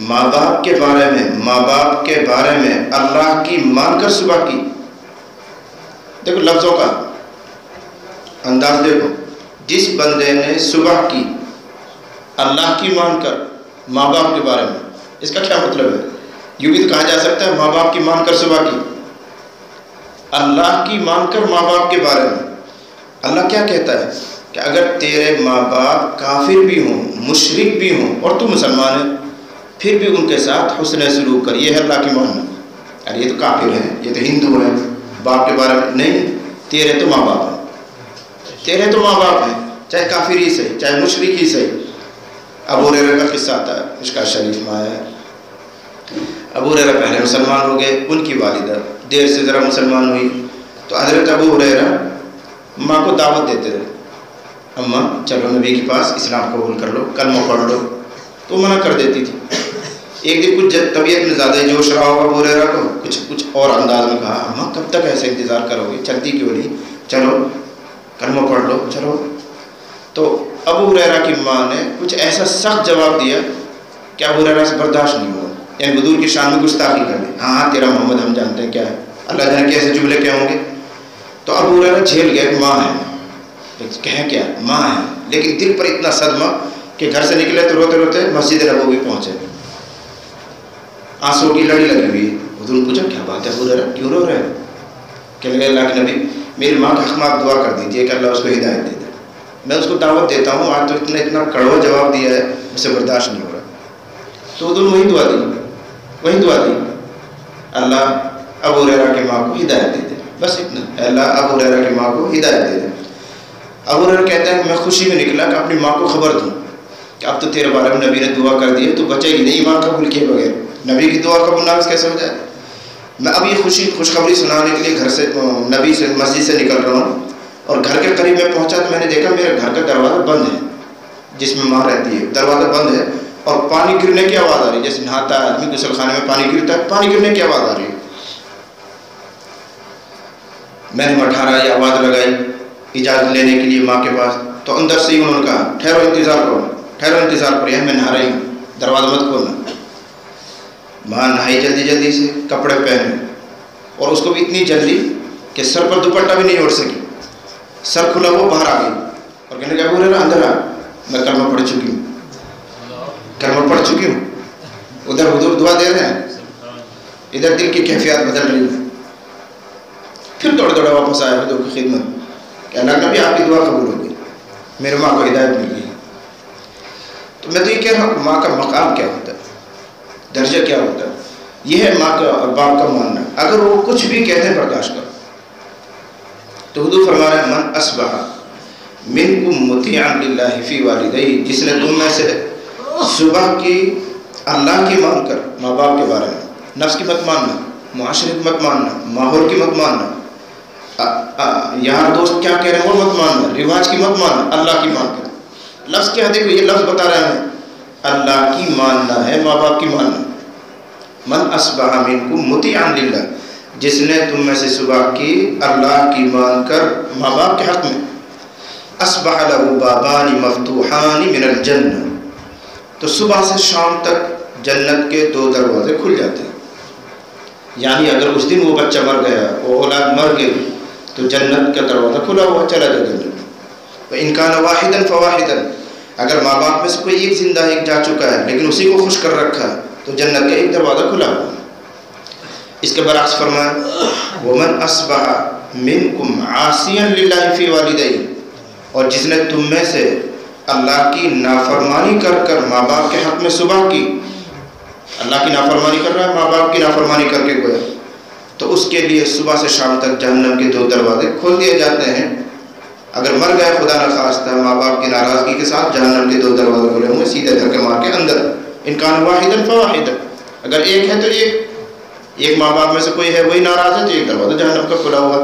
ماں باپ کے بارے میں اللہ کی مان کر صبح کی، دیکھو لفظوں کا انداز دیکھو، جس بندے نے صبح کی اللہ کی مان کر ماں باپ کے بارے میں، اس کا کیا مطلب ہے؟ یوں بھی تو کہا جا سکتا ہے ماں باپ کی مان کر صبح کی، اللہ کی مان کر ماں باپ کے بارے میں۔ اللہ کیا کہتا ہے کہ اگر تیرے ماں باپ کافر بھی ہوں، مشرک بھی ہوں اور تو مسلمان ہے، پھر بھی ان کے ساتھ حسن سلوک کر، یہ ہے اللہ کی ماننا۔ ارے یہ تو کافر ہیں، یہ تو ہندو ہیں، باپ کے بارے میں نہیں، تیرے تو ماں باپ ہیں، تیرے تو ماں باپ ہیں، چاہے کافر ہی صحیح، چاہے مشرک ہی صحیح۔ ابو ہریرہ کا قصہ آتا ہے مشکوٰۃ شریف میں آیا ہے، ابو ہریرہ پہلے مسلمان ہو گئے، ان کی والدہ دیر سے ذرا مسلمان ہوئی، تو حضرت ابو ہریرہ ماں کو دعوت دیتے رہے، اماں چلو نبی کے پاس اسلام قبول کر لو، کلمہ پڑھ لو، تو منع کر دیتی تھی۔ ایک دن کچھ طبیعت میں زیادہ جوش رہا ہوگا ابو ہریرہ کو، کچھ اور انداز میں کہا اماں کب تک ایسے انتظار کرو گے، چلتی کیوں نہیں، چلو کلمہ پڑھ لو چلو۔ تو ابو ہریرہ کی ماں نے کچھ ایسا سخت جواب دیا کہ ابو ہریرہ سے برداشت نہیں ہوا، یعنی حضور کی شان میں گستاخی کر دی، ہاں تیرا محمد ہم جانتے ہیں کیا ہے، اللہ جانے کیسے جملے کیا ہوں گے۔ تو ابو ہریرہ جھیل گئے کہ ماں ہے، کہیں کیا ماں ہے، لیکن دل پر اتنا صدمہ کہ گھر سے نکلے تو روتے روتے مسجد نبوی پہنچے، آنسوں کی لڑی لگی ہوئی۔ حضور نے پوچھا کیا بات ہے ابو ہریرہ کیوں رو رہے ہیں؟ کہنے لگے اللہ کے نبی میری ماں کا حق میں آپ دعا کر دیجیے کہ اللہ اس کو ہدایت دے دے، میں اس کو دعوت دیتا ہوں، آج تو اتنا کڑوا جواب دیا ہے اسے برداشت نہیں ہو رہا۔ تو حضور وہی دعا دی اللہ ابو ہریرہ کی ماں کو ہدایت دے دے، بس اتنا، اللہ ابو ہریرہ کی ماں کو ہدایت دے دے۔ ابو ہریرہ کہتا ہے کہ میں خوشی میں نکلا کہ اپنی ماں کو خبر دوں کہ اب تو تیرے بارے میں نبی نے دعا کر دی ہے، تو بچے گی نہیں ایمان قبول کیے بغیر، نبی کی دعا قبول ناقص کیسے ہو جائے۔ میں اب یہ خوشخبری سنانے کے لیے گھر سے نبی سے مسجد سے نکل رہا ہوں، اور گھر کے قریب میں پہنچا تو میں نے دیکھا میرے گھر کا دروازہ بند ہے، جس میں ماں رہتی ہے دروازہ بند ہے، اور پانی گرنے کی آواز آ رہی ہے، جیسے نہاتا ہے آدمی غسل خانے میں پانی گرتا ہے، پانی گرنے کی آواز آ رہی ہے۔ میں نے مٹھارا یہ آواز لگائی اجازت لینے کے لیے ماں کے پاس، تو اندر سے ہی انہوں نے کہا ٹھہرو انتظار کرو، میں نہا رہی ہوں، دروازہ مت کھولنا۔ ماں نہائی جلدی سے، کپڑے پہنے، اور اس کو بھی اتنی جلدی کہ سر پر دوپٹہ بھی نہیں اوڑھ سکی، سر کھلا وہ باہر آ گئی اور کہنے لگا ابو ہریرہ اندر آ، میں کلمہ پڑھ چکی ہوں، ادھر حضور دعا دے رہے ہیں، ادھر دل کی کیفیات بدل رہی ہے۔ پھر دوڑا واپس آیا حضور کی خدمت کہ اللہ نبی آپ کی دعا قبول ہو گئی، میرے ماں کو ہدایت مل گئی۔ تو میں تو یہ کہہ رہا ہوں ماں کا مقام کیا ہوتا ہے، درجہ کیا ہوتا ہے، یہ ہے ماں کا اور باپ کا ماننا، اگر وہ کچھ بھی کہتے ہیں برداشت کرو۔ تو حضور فرما رہے ہیں من اصبح منکم مطیعا للہ فی والدیہ، جس نے تم میں سے صبح کی اللہ کی مان کر ماں باپ کے بارے میں نفس کی مت ماننا، معاشرے کی مت ماننا، ماحول کی مت ماننا، یار دوست کیا کہہ رہے ہیں وہ مت ماننا، رواج کی مت ماننا، اللہ کی مان کر. لفظ کیا دیکھو، یہ لفظ بتا رہے ہیں اللہ کی ماننا ہے، ماں باپ کی ماننا. من اصبح منکم مطیعا للہ، جس نے تم میں سے صبح کی اللہ کی مان کر ماں باپ کے حق میں، اصبح له بابان مفتوحان من الجنہ، تو صبح سے شام تک جنت کے 2 دروازے کھل جاتے ہیں. یعنی اگر اس دن وہ بچہ مر گیا، وہ اولاد مر گئی، تو جنت کا دروازہ کھلا ہوا، چلا جائے جنت. وَإِنْ كَانَ وَاحِدًا فَوَاحِدًا، اگر ماں باپ میں سے کوئی ایک زندہ ایک جا چکا ہے لیکن اسی کو خوش کر رکھا ہے تو جنت کا ایک دروازہ کھلا ہوا. اس کے برعکس فرمایا وَمَنْ أَصْبَحَ مِنْكُمْ عَاصِيًا لِلَّهِ فِي وَالِدَيْهِ، اور جس نے تم میں سے اللہ کی نافرمانی کر کر ماں باپ کے حق میں صبح کی، اللہ کی نافرمانی کر رہا ہے، ماں باپ کی نافرمانی کر کے گویا، تو اس کے لیے صبح سے شام تک جہنم کے 2 دروازے کھول دیے جاتے ہیں. اگر مر گئے خدا نخواستہ ماں باپ کی ناراضگی کے ساتھ، جہنم کے 2 دروازے کھلے ہوں گے، سیدھے دھکے مار کے اندر. ان کان واحدا فواحدا، اگر ایک ہے تو ایک ماں باپ میں سے کوئی ہے وہی ناراض ہے تو ایک دروازہ جہنم کا کھلا ہوا.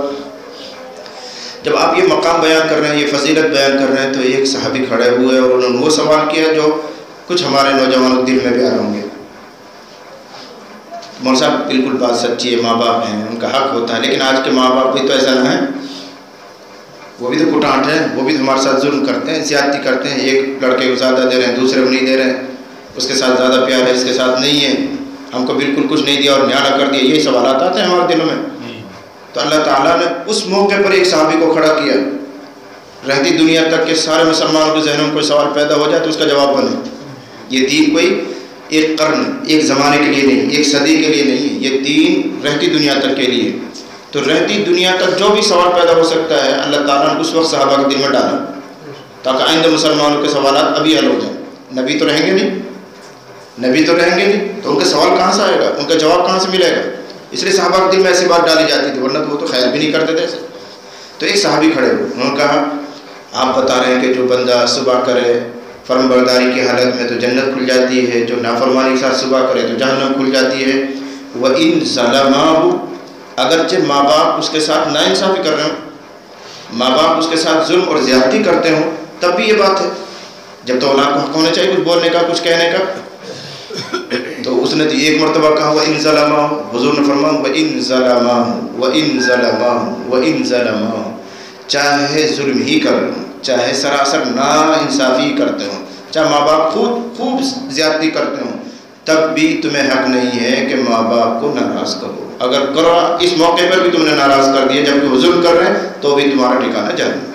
جب آپ یہ مقام بیان کر رہے ہیں، یہ فضیلت بیان کر رہے ہیں، تو ایک صحابی کھڑے ہوئے اور انہوں نے وہ سوال کیا جو کچھ ہمارے نوجوانوں کے دل میں بھی آ رہے ہوں گے. مول صاحب بالکل بات سچی ہے، ماں باپ ہیں ان کا حق ہوتا ہے، لیکن آج کے ماں باپ بھی تو ایسا نہ ہے، وہ بھی تو کٹانٹ ہیں، وہ بھی تو ہمارے ساتھ ظلم کرتے ہیں، زیادتی کرتے ہیں. ایک لڑکے کو زیادہ دے رہے ہیں، دوسرے کو نہیں دے رہے ہیں، اس کے ساتھ زیادہ پیار ہے، اس کے ساتھ نہیں ہے، ہم کو بالکل کچھ نہیں دیا اور نیالا کر دیا. یہی سوالات آتے ہیں ہمارے دلوں میں. تو اللہ تعالیٰ نے اس موقع پر ایک صحابی کو کھڑا کیا، رہتی دنیا تک کے سارے مسلمانوں کے ذہنوں میں کوئی سوال پیدا ہو جائے تو اس کا جواب بنے. یہ دین کوئی ایک قرن، ایک زمانے کے لیے نہیں، ایک صدی کے لیے نہیں، یہ دین رہتی دنیا تک کے لیے. تو رہتی دنیا تک جو بھی سوال پیدا ہو سکتا ہے اللہ تعالیٰ نے اس وقت صحابہ کے دل میں ڈالا تاکہ آئندہ مسلمانوں کے سوالات ابھی حل ہو جائیں. نبی تو رہیں گے نہیں، نبی تو رہیں گے نہیں، تو ان کا سوال کہاں سے آئے گا، ان کا جواب کہاں سے ملے گا. اس لیے صحابہ کے دل میں ایسی بات ڈالی جاتی تھی، ورنہ تو وہ تو خیر بھی نہیں کرتے تھے. تو ایک صحابی کھڑے ہوئے، انہوں نے کہا آپ بتا رہے ہیں کہ جو بندہ صبح کرے فرم برداری کی حالت میں تو جنت کھل جاتی ہے، جو نافرمانی کے ساتھ صبح کرے تو جہنم کھل جاتی ہے. وَإِن ظَلَمَاهُ، اگرچہ ماں باپ اس کے ساتھ ناانصافی کر رہے ہوں، ماں باپ اس کے ساتھ ظلم اور زیادتی کرتے ہوں، تب بھی یہ بات ہے. جب تو اولاد کو حق ہونا چاہیے کچھ بولنے کا، کچھ کہنے کا. تو اس نے تو ایک مرتبہ کہا وَإِن ظَلَمَاهُ، حضور نے فرمایا وَإِن ظَلَمَاهُ وَإِن ظَلَمَاهُ وَإِن ظَلَمَاهُ، چاہے ظلم ہی کر لوں، چاہے سراسر نا انصافی کرتے ہوں، چاہے ماں باپ خوب زیادتی کرتے ہوں، تب بھی تمہیں حق نہیں ہے کہ ماں باپ کو ناراض کرو. اگر کرو اس موقع پر بھی تم نے ناراض کر دیا جبکہ وہ ظلم کر رہے ہیں تو بھی تمہارا ٹھکانہ جہنم.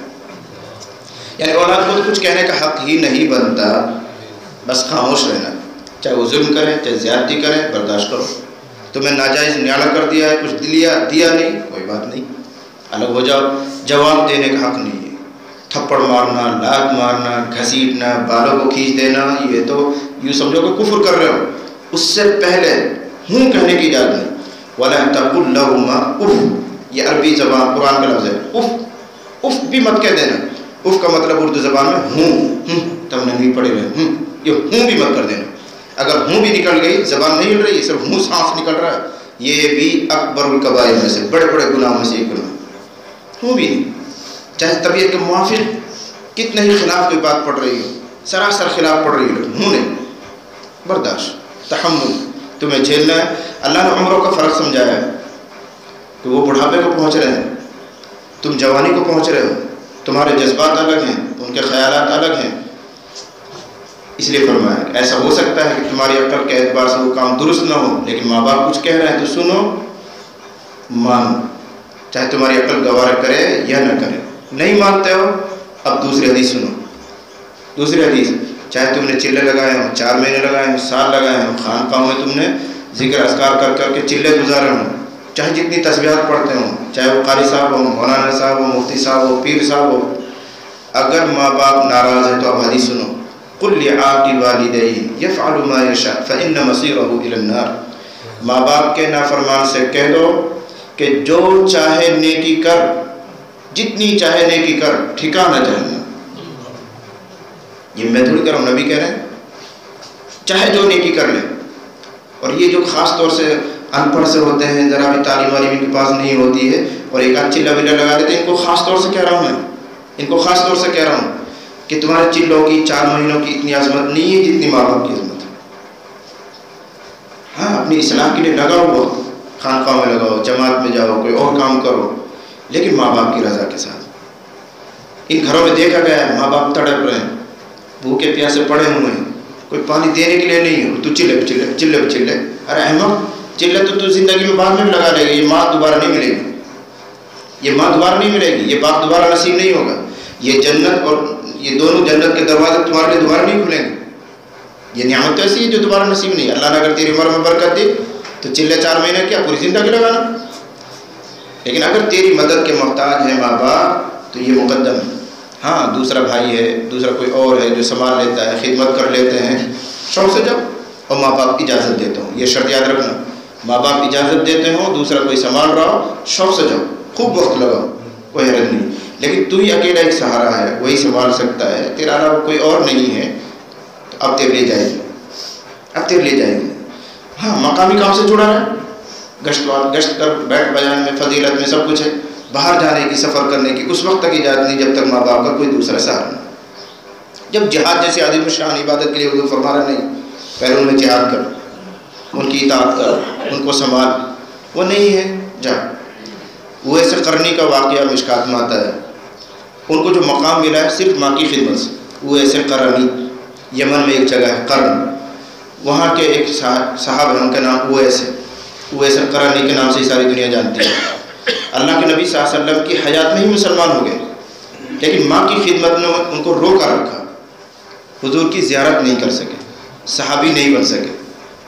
یعنی اولاد کو کچھ کہنے کا حق ہی نہیں بنتا، بس خاموش رہنا، چاہے وہ ظلم کریں چاہے زیادتی کریں، برداشت کرو. تمہیں ناجائز نیالا کر دیا ہے، کچھ دیا نہیں، کوئی بات نہیں، الگ ہو جاؤ. جواب دینے کا حق نہیں ہے. تھپڑ مارنا، لات مارنا، گھسیٹنا، بالوں کو کھینچ دینا، یہ تو یوں سمجھو کہ کفر کر رہے ہو. اس سے پہلے ہوں کہنے کی اجازت نہیں. وَلَا تَقُلْ لَهُمَا اُف، یہ عربی زبان قرآن کا لفظ ہے. اف بھی مت کہہ دینا. اف کا مطلب اردو زبان میں ہوں، تم نے نہیں پڑھے ہوئے، یہ ہوں بھی مت کر دینا. اگر ہوں بھی نکل گئی، زبان نہیں ہل رہی، صرف ہوں سانس نکل رہا ہے، یہ بھی اکبر الکبائر میں سے، بڑے بڑے گناہوں میں سے ایک گناہ. ہوں بھی نہیں، چاہے طبیعت کے موافق کتنے ہی خلاف کوئی بات پڑھ رہی ہو، سراسر خلاف پڑھ رہی ہو، ہوں نہیں، برداشت، تحمل تمہیں جھیلنا ہے. اللہ نے عمروں کا فرق سمجھایا ہے کہ وہ بڑھاپے کو پہنچ رہے ہیں، تم جوانی کو پہنچ رہے ہو، تمہارے جذبات الگ ہیں، ان کے خیالات الگ ہیں. اس لیے فرمایا کہ ایسا ہو سکتا ہے کہ تمہاری عقل کے اعتبار سے وہ کام درست نہ ہو، لیکن ماں باپ کچھ کہہ رہے ہیں تو سنو، مانو، چاہے تمہاری عقل گوارا کرے یا نہ کرے. نہیں مانتے ہو، اب دوسری حدیث سنو. دوسری حدیث، چاہے تم نے چلے لگائے ہوں، 4 مہینے لگائے ہوں، سال لگائے ہوں، خانقاہوں میں تم نے ذکر اذکار کر کر کے چلے گزارے ہوں، چاہے جتنی تسبیحات پڑھتے ہوں، چاہے وہ قاری صاحب ہوں، مولانا صاحب ہوں، مفتی صاحب ہوں، پیر صاحب ہوں، اگر ماں باپ ناراض ہیں تو اب حدیث سنو. قُلْ لِعَاقِ وَالِدَيْهِ يَفْعَلُ مَا يَشَاءُ فَإِنَّ مَصِيرَهُ إِلَى النَّارِ. ماں باپ کے نافرمان سے کہہ دو کہ جو چاہے نیکی کر، جتنی چاہے نیکی کر، ٹھکانہ جہنم. یہ میں تھوڑی کر رہا ہوں، نبی کہہ رہے ہیں چاہے جو نیکی کر لے. اور یہ جو خاص طور سے ان پڑھ سے ہوتے ہیں، ذرا بھی تعلیم والی ان کے پاس نہیں ہوتی ہے، اور ایک آدھ چلہ بلا لگا دیتے ہیں. ان کو خاص طور سے کہہ رہا ہوں میں، ان کو خاص طور سے کہہ رہا ہوں کہ تمہارے چلوں کی 4 مہینوں کی اتنی عظمت نہیں ہے جتنی ماں باپ کی عظمت ہے. ہاں اپنی اصلاح کے لیے لگاؤ، وقت خانقاہ میں لگاؤ، جماعت میں جاؤ، کوئی اور کام کرو، لیکن ماں باپ کی رضا کے ساتھ. ان گھروں میں دیکھا گیا ہے ماں باپ تڑپ رہے ہیں، بھوکے پیاسے پڑے ہوئے ہیں، کوئی پانی دینے کے لیے نہیں ہے، تو چلے. ارے احمد، چلے تو زندگی میں بعد میں بھی لگا لے گا، یہ ماں دوبارہ نہیں ملے گی، یہ ماں دوبارہ نہیں ملے گی، یہ باپ دوبارہ نصیب نہیں ہوگا. یہ جنت اور یہ دونوں جنت کے دروازے تمہارے لیے دوبارہ نہیں کھلیں گے. یہ نعمت ایسی ہے جو دوبارہ نصیب نہیں. اللہ نے اگر تیری عمر میں برکت دی تو چلے 4 مہینے کیا پوری زندگی لگانا. لیکن اگر تیری مدد کے محتاج ہے ماں باپ تو یہ مقدم ہے. ہاں دوسرا بھائی ہے، دوسرا کوئی اور ہے جو سنبھال لیتا ہے، خدمت کر لیتے ہیں، شوق سے جاؤ. اور ماں باپ اجازت دیتے ہوں، یہ شرط یاد رکھنا، ماں باپ اجازت دیتے ہوں، دوسرا کوئی سنبھال رہا ہو، شوق سے جاؤ، خوب وقت لگاؤ، کوئی حرج نہیں. لیکن تو ہی اکیلا ایک سہارا ہے، وہی سنبھال سکتا ہے، تیرا علاوہ کوئی اور نہیں ہے، تو اب تیرے لیے جائے گی، اب تیرے لیے جائے گی. ہاں مقامی کام سے جڑا رہا، گشت کر بیٹھ بیان میں، فضیلت میں سب کچھ ہے. باہر جانے کی، سفر کرنے کی اس وقت تک اجازت نہیں جب تک ماں باپ کا کوئی دوسرا سہارا نہیں. جب جہاد جیسے عظیم شان عبادت کے لیے حضور فرما رہا نہیں پہلے ان میں جہاد کر، ان کی اطاعت کر، ان کو سنبھال، وہ نہیں ہے جا. وہ ایسے قرنی کا واقعہ مشکات میں آتا ہے، ان کو جو مقام ملا ہے صرف ماں کی خدمت سے. وہ ایسے قرنی، یمن میں ایک جگہ ہے قرن، وہاں کے ایک صاحب ہیں، ان کا نام اویس قرنی کے نام سے ساری دنیا جانتی ہے. اللہ کے نبی صلی اللہ علیہ وسلم کی حیات میں ہی مسلمان ہو گئے، لیکن ماں کی خدمت نے ان کو روکا رکھا. حضور کی زیارت نہیں کر سکے، صحابی نہیں بن سکے.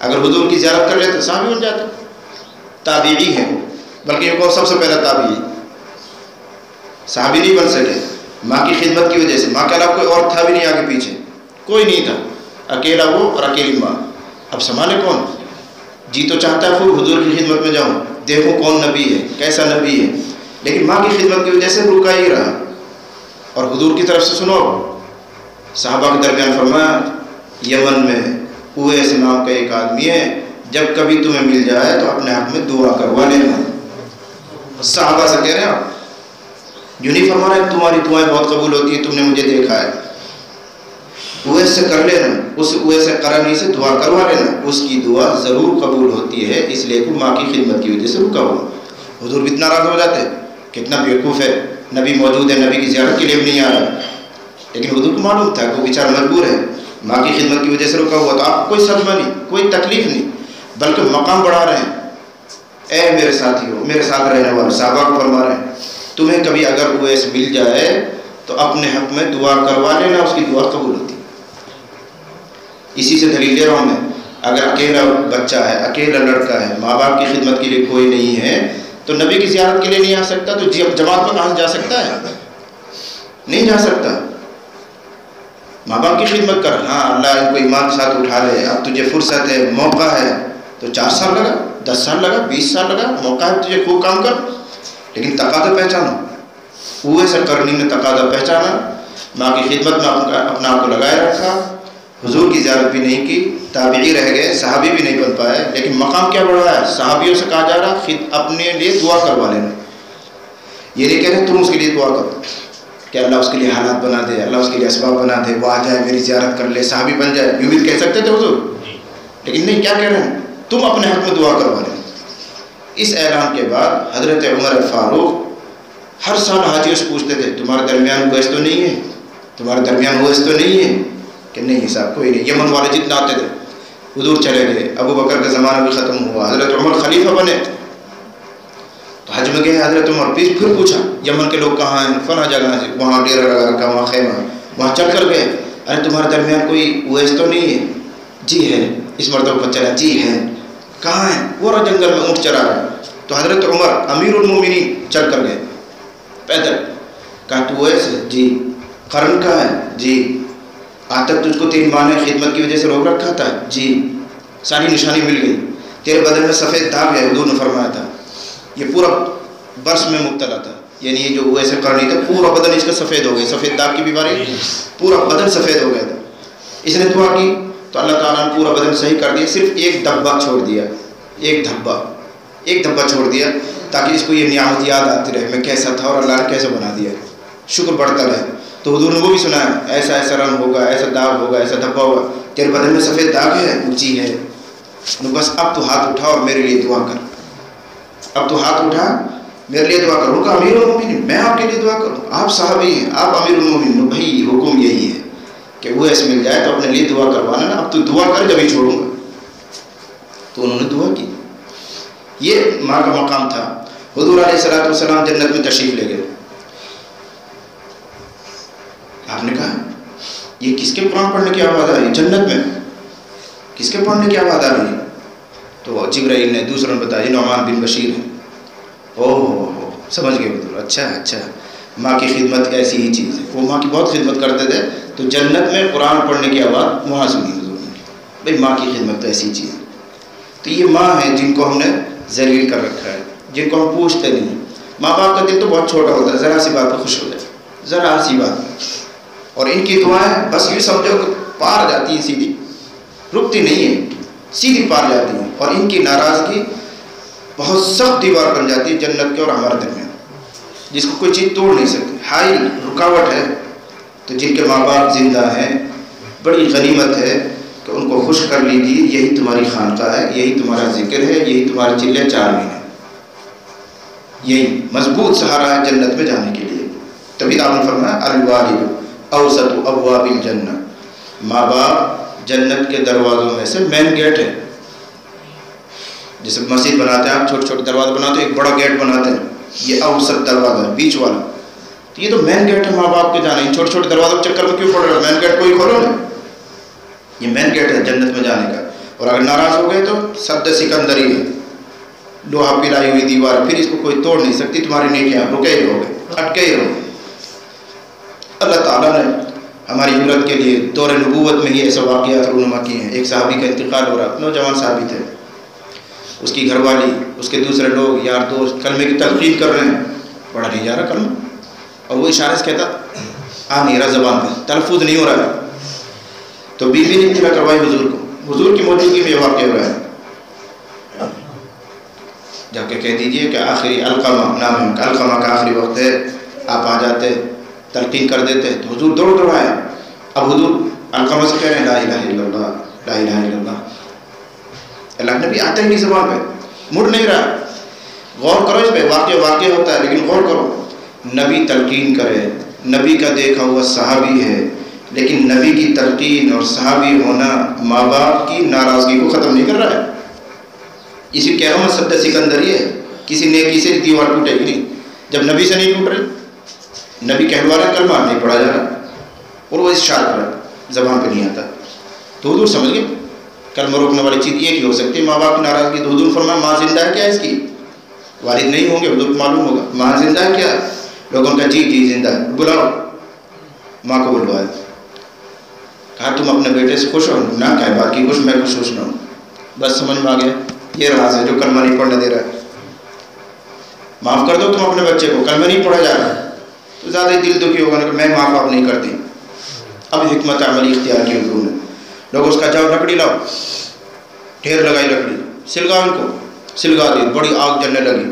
اگر حضور کی زیارت کر لیتے صحابی بن جاتے. تابعی ہیں وہ، بلکہ وہ سب سے پہلا تابعی، صحابی نہیں بن سکے ماں کی خدمت کی وجہ سے. ماں کے علاوہ کوئی اور تھا بھی نہیں، آگے پیچھے کوئی نہیں تھا، اکیلا وہ اور اکیلی ماں. اب سنبھالے کون؟ جی تو چاہتا ہے خوب حضور کی خدمت میں جاؤں، دیکھو کون نبی ہے، کیسا نبی ہے، لیکن ماں کی خدمت کی وجہ سے رکا ہی رہا. اور حضور کی طرف سے سنو، صحابہ کے درمیان فرمایا یمن میں اویس نام کا ایک آدمی ہے، جب کبھی تمہیں مل جائے تو اپنے حق میں دعا کروا لینا. صحابہ سے کہہ رہے ہیں آپ یوں نہیں فرما رہے تمہاری دعائیں بہت قبول ہوتی ہیں، تم نے مجھے دیکھا ہے. اویس سے کر لینا، اس اویس سے قرنی سے دعا کروا لینا، اس کی دعا ضرور قبول ہوتی ہے، اس لیے کہ ماں کی خدمت کی وجہ سے رکا ہوا. حضور بھی اتنا راضی ہو جاتے، کتنا بیوقوف ہے، نبی موجود ہے، نبی کی زیارت کے لیے بھی نہیں آ رہا، لیکن حضور کو معلوم تھا کہ وہ بیچارہ مجبور ہے، ماں کی خدمت کی وجہ سے رکا ہوا. تو آپ کو کوئی صدمہ نہیں، کوئی تکلیف نہیں، بلکہ مقام بڑھا رہے ہیں. اے میرے ساتھی ہو، میرے ساتھ رہنے والے صحابہ کو فرما رہے ہیں تمہیں کبھی اگر اویس مل جائے تو اپنے حق میں دعا کروا لینا، اس کی دعا قبول ہوتی. اسی سے دلیل دے رہا ہوں میں، اگر اکیلا بچہ ہے، اکیلا لڑکا ہے، ماں باپ کی خدمت کے لیے کوئی نہیں ہے، تو نبی کی زیارت کے لیے نہیں آ سکتا، تو جماعت میں کہاں سے جا سکتا ہے؟ نہیں جا سکتا. ماں باپ کی خدمت کر. ہاں اللہ ان کو ایمان کے ساتھ اٹھا لے، اب تجھے فرصت ہے، موقع ہے، تو 4 سال لگا، 10 سال لگا، 20 سال لگا، موقع ہے تجھے، خوب کام کر، لیکن تقاضا پہچانو. اویس قرنی نے تقاضا پہچانا، ماں کی خدمت میں اپنا آپ کو لگائے رکھا، حضور کی زیارت بھی نہیں کی، تابعی رہ گئے، صحابی بھی نہیں بن پائے، لیکن مقام کیا بڑھ رہا ہے؟ صحابیوں سے کہا جا رہا اپنے لیے دعا کروا لینا. یہ نہیں کہہ رہے تم اس کے لیے دعا کرو کہ اللہ اس کے لیے حالات بنا دے، اللہ اس کے لیے اسباب بنا دے، وہ آ جائے، میری زیارت کر لے، صحابی بن جائے. یوں بھی کہہ سکتے تھے حضور، لیکن نہیں، کیا کہہ رہے ہیں؟ تم اپنے حق میں دعا کروا لیں. اس اعلان کے بعد حضرت عمر فاروق ہر سال حاجیوں سے پوچھتے تھے تمہارے درمیان اویس تو نہیں ہے، تمہارے درمیان اویس تو نہیں ہے؟ کہ نہیں صاحب کوئی نہیں. یمن والے جتنا آتے تھے، حضور چلے گئے، ابو بکر کا زمانہ بھی ختم ہوا، حضرت عمر خلیفہ بنے، تو حج میں گئے حضرت عمر، پھر پوچھا یمن کے لوگ کہاں ہیں؟ فلاں جگہ سے، وہاں ڈیرا لگا رکھا، وہاں خیمہ، وہاں چل کر گئے. ارے تمہارے درمیان کوئی اویس تو نہیں ہے؟ جی ہے. اس مرتبہ پر چلا، جی ہے. کہاں ہے؟ وہ رہا جنگل میں اونٹ چرا رہا. تو حضرت عمر امیر المومنین چل کر گئے پیدل. کہا تو اویس ہے؟ جی. قرن کا ہے؟ جی. آج تک تجھ کو تیری ماں نے خدمت کی وجہ سے روک رکھا تھا؟ جی. ساری نشانی مل گئی. تیرے بدن میں سفید داغ ہے، حضور نے فرمایا تھا. یہ پورا برس میں مبتلا تھا، یعنی یہ جو ویسے قرنی تھا پورا بدن اس کا سفید ہو گیا، سفید داغ کی بیماری، پورا بدن سفید ہو گیا تھا. اس نے دعا کی تو اللہ تعالیٰ نے پورا بدن صحیح کر دیا، صرف ایک دبا چھوڑ دیا. ایک دھبا چھوڑ دیا تاکہ اس کو یہ نعمت یاد آتی رہے میں کیسا تھا اور اللہ نے کیسے بنا دیا، شکر بڑھتا رہے۔ تو حضور نے وہ بھی سنا ہے، ایسا ایسا رنگ ہوگا، ایسا داغ ہوگا، ایسا دھبا ہوگا، تیرے بدن میں سفید داغ ہے، اونچی ہے، بس اب تو ہاتھ اٹھا اور میرے لیے دعا کر، اب تو ہاتھ اٹھا میرے لیے دعا کروں گا۔ امیر المومنین، میں آپ کے لیے دعا کروں، آپ صحابی ہیں، آپ امیر المومنین، بھائی حکم یہی ہے کہ وہ ایسے مل جائے تو اپنے لیے دعا کروانا نا، اب تو دعا کر جب ہی چھوڑوں گا۔ تو انہوں نے دعا کی، یہ ماں کا مقام تھا۔ حضور علیہ الصلوۃ والسلام جنت میں تشریف لے گئے، آپ نے کہا یہ کس کے قرآن پڑھنے کی آواز آ رہی ہے جنت میں، کس کے پڑھنے کی آواز آ رہی ہے؟ تو جبرائیل نے دوسروں نے بتایا نعمان بن بشیر ہے۔ اوہ سمجھ گئے حضور، اچھا ماں کی خدمت ایسی ہی چیز ہے، وہ ماں کی بہت خدمت کرتے تھے، تو جنت میں قرآن پڑھنے کی آواز وہاں سنی حضور نے، بھائی ماں کی خدمت ایسی چیز ہے۔ تو یہ ماں ہے جن کو ہم نے ذلیل کر رکھا ہے، جن کو ہم پوچھتے نہیں۔ ماں باپ کا دل تو بہت چھوٹا ہوتا ہے، ذرا سی بات پہ خوش ہو جائے، ذرا سی بات، اور ان کی دعائیں بس یہ سمجھو کہ پار جاتی ہیں، سیدھی رکتی نہیں ہیں، سیدھی پار جاتی ہیں، اور ان کی ناراضگی بہت سخت دیوار بن جاتی ہے جنت کے اور ہمارے درمیان، جس کو کوئی چیز توڑ نہیں سکتی، حائل رکاوٹ ہے۔ تو جن کے ماں باپ زندہ ہیں بڑی غنیمت ہے کہ ان کو خوش کر لیجیے، یہی تمہاری خانقاہ ہے، یہی تمہارا ذکر ہے، یہی تمہارے چلے 4 مہینے، یہی مضبوط سہارا ہے جنت میں جانے کے لیے۔ تبھی آپ نے فرمایا الوالد اوسط ابواب الجنہ، ماں باپ جنت کے دروازوں میں سے مین گیٹ ہے۔ جیسے مسجد بناتے ہیں آپ، چھوٹے چھوٹے دروازے بناتے ہیں، ایک بڑا گیٹ بناتے ہیں، یہ اوسط دروازہ ہے، بیچ والا، تو یہ تو مین گیٹ ہے ماں باپ کے جانے۔ ان چھوٹے چھوٹے دروازوں کے چکر میں کیوں پڑ رہے ہو؟ مین گیٹ کو ہی کھولو نا، یہ مین گیٹ ہے جنت میں جانے کا۔ اور اگر ناراض ہو گئے تو سد سکندری ہے، لوہا پلائی ہوئی دیوار، پھر اس کو کوئی توڑ نہیں سکتی، تمہاری نیکیاں رکے ہی رہو گے، اٹکے ہی رہو۔ اللہ تعالیٰ نے ہماری عبرت کے لیے دور نبوت میں ہی ایسے واقعات رونما کیے ہیں۔ ایک صحابی کا انتقال ہو رہا، نوجوان صحابی تھے، اس کی گھر والی، اس کے دوسرے لوگ یار دوست کلمے کی تلقین کر رہے ہیں، پڑھا نہیں جا رہا کلمہ، اور وہ اشارے سے کہتا آ نہیں رہا، زبان پہ تلفظ نہیں ہو رہا ہے۔ تو بیوی نے اطلاع کروائی حضور کو، حضور کی موجودگی میں یہ واقعہ ہو رہا ہے، جا کے کہہ دیجئے کہ آخری علقمہ نام ہے، علقمہ کا آخری وقت ہے، آپ آ جاتے تلقین کر دیتے۔ تو حضور دوڑ آئے، اب حضور علقمہ سے کہہ رہے ہیں لا الہ الا اللہ، لا الہ الا اللہ، اللہ نبی آتا ہی نہیں زبان پہ، مڑ نہیں رہا۔ غور کرو اس پہ، واقعہ ہوتا ہے لیکن غور کرو، نبی تلقین کرے، نبی کا دیکھا ہوا صحابی ہے، لیکن نبی کی تلقین اور صحابی ہونا ماں باپ کی ناراضگی کو ختم نہیں کر رہا ہے۔ اسی کہہ رہا ہوں سد سکندری ہے، کسی نیکی سے دیوار ٹوٹے گی نہیں جب نبی سے نہیں ٹوٹ رہی، نبی کہلوا رہے کلمہ نہیں پڑھا جا رہا، اور وہ اس شارٹ پر زبان پہ نہیں آتا۔ تو حضور سمجھ گئے کلمہ روکنے والی چیز ایک ہی ہو سکتی ہے، ماں باپ کی ناراضگی۔ تو حضور فرمایا ماں زندہ ہے کیا اس کی؟ والد نہیں ہوں گے، حضور کو معلوم ہوگا ماں زندہ ہے کیا؟ لوگوں کا جی زندہ ہے، بلاؤ ماں کو بلوایا، کہا تم اپنے بیٹے سے خوش ہو؟ نہ کہہ بات کی خوش، میں خوش نہ ہوں، بس سمجھ میں آ گیا یہ راز ہے جو کلمہ نہیں پڑھنے دے رہا ہے، معاف کر دو تم اپنے بچے کو، کلمہ نہیں پڑھا جا رہا ہے، تو زیادہ ہی دل دکھی ہوگا کہ میں معاف آپ نہیں کرتی۔ اب حکمت عملی اختیار کی حضور نے، لوگ اس کا جاؤ لکڑی لاؤ، ڈھیر لگائی لکڑی، سلگا ان کو، سلگا دی، بڑی آگ جلنے لگی،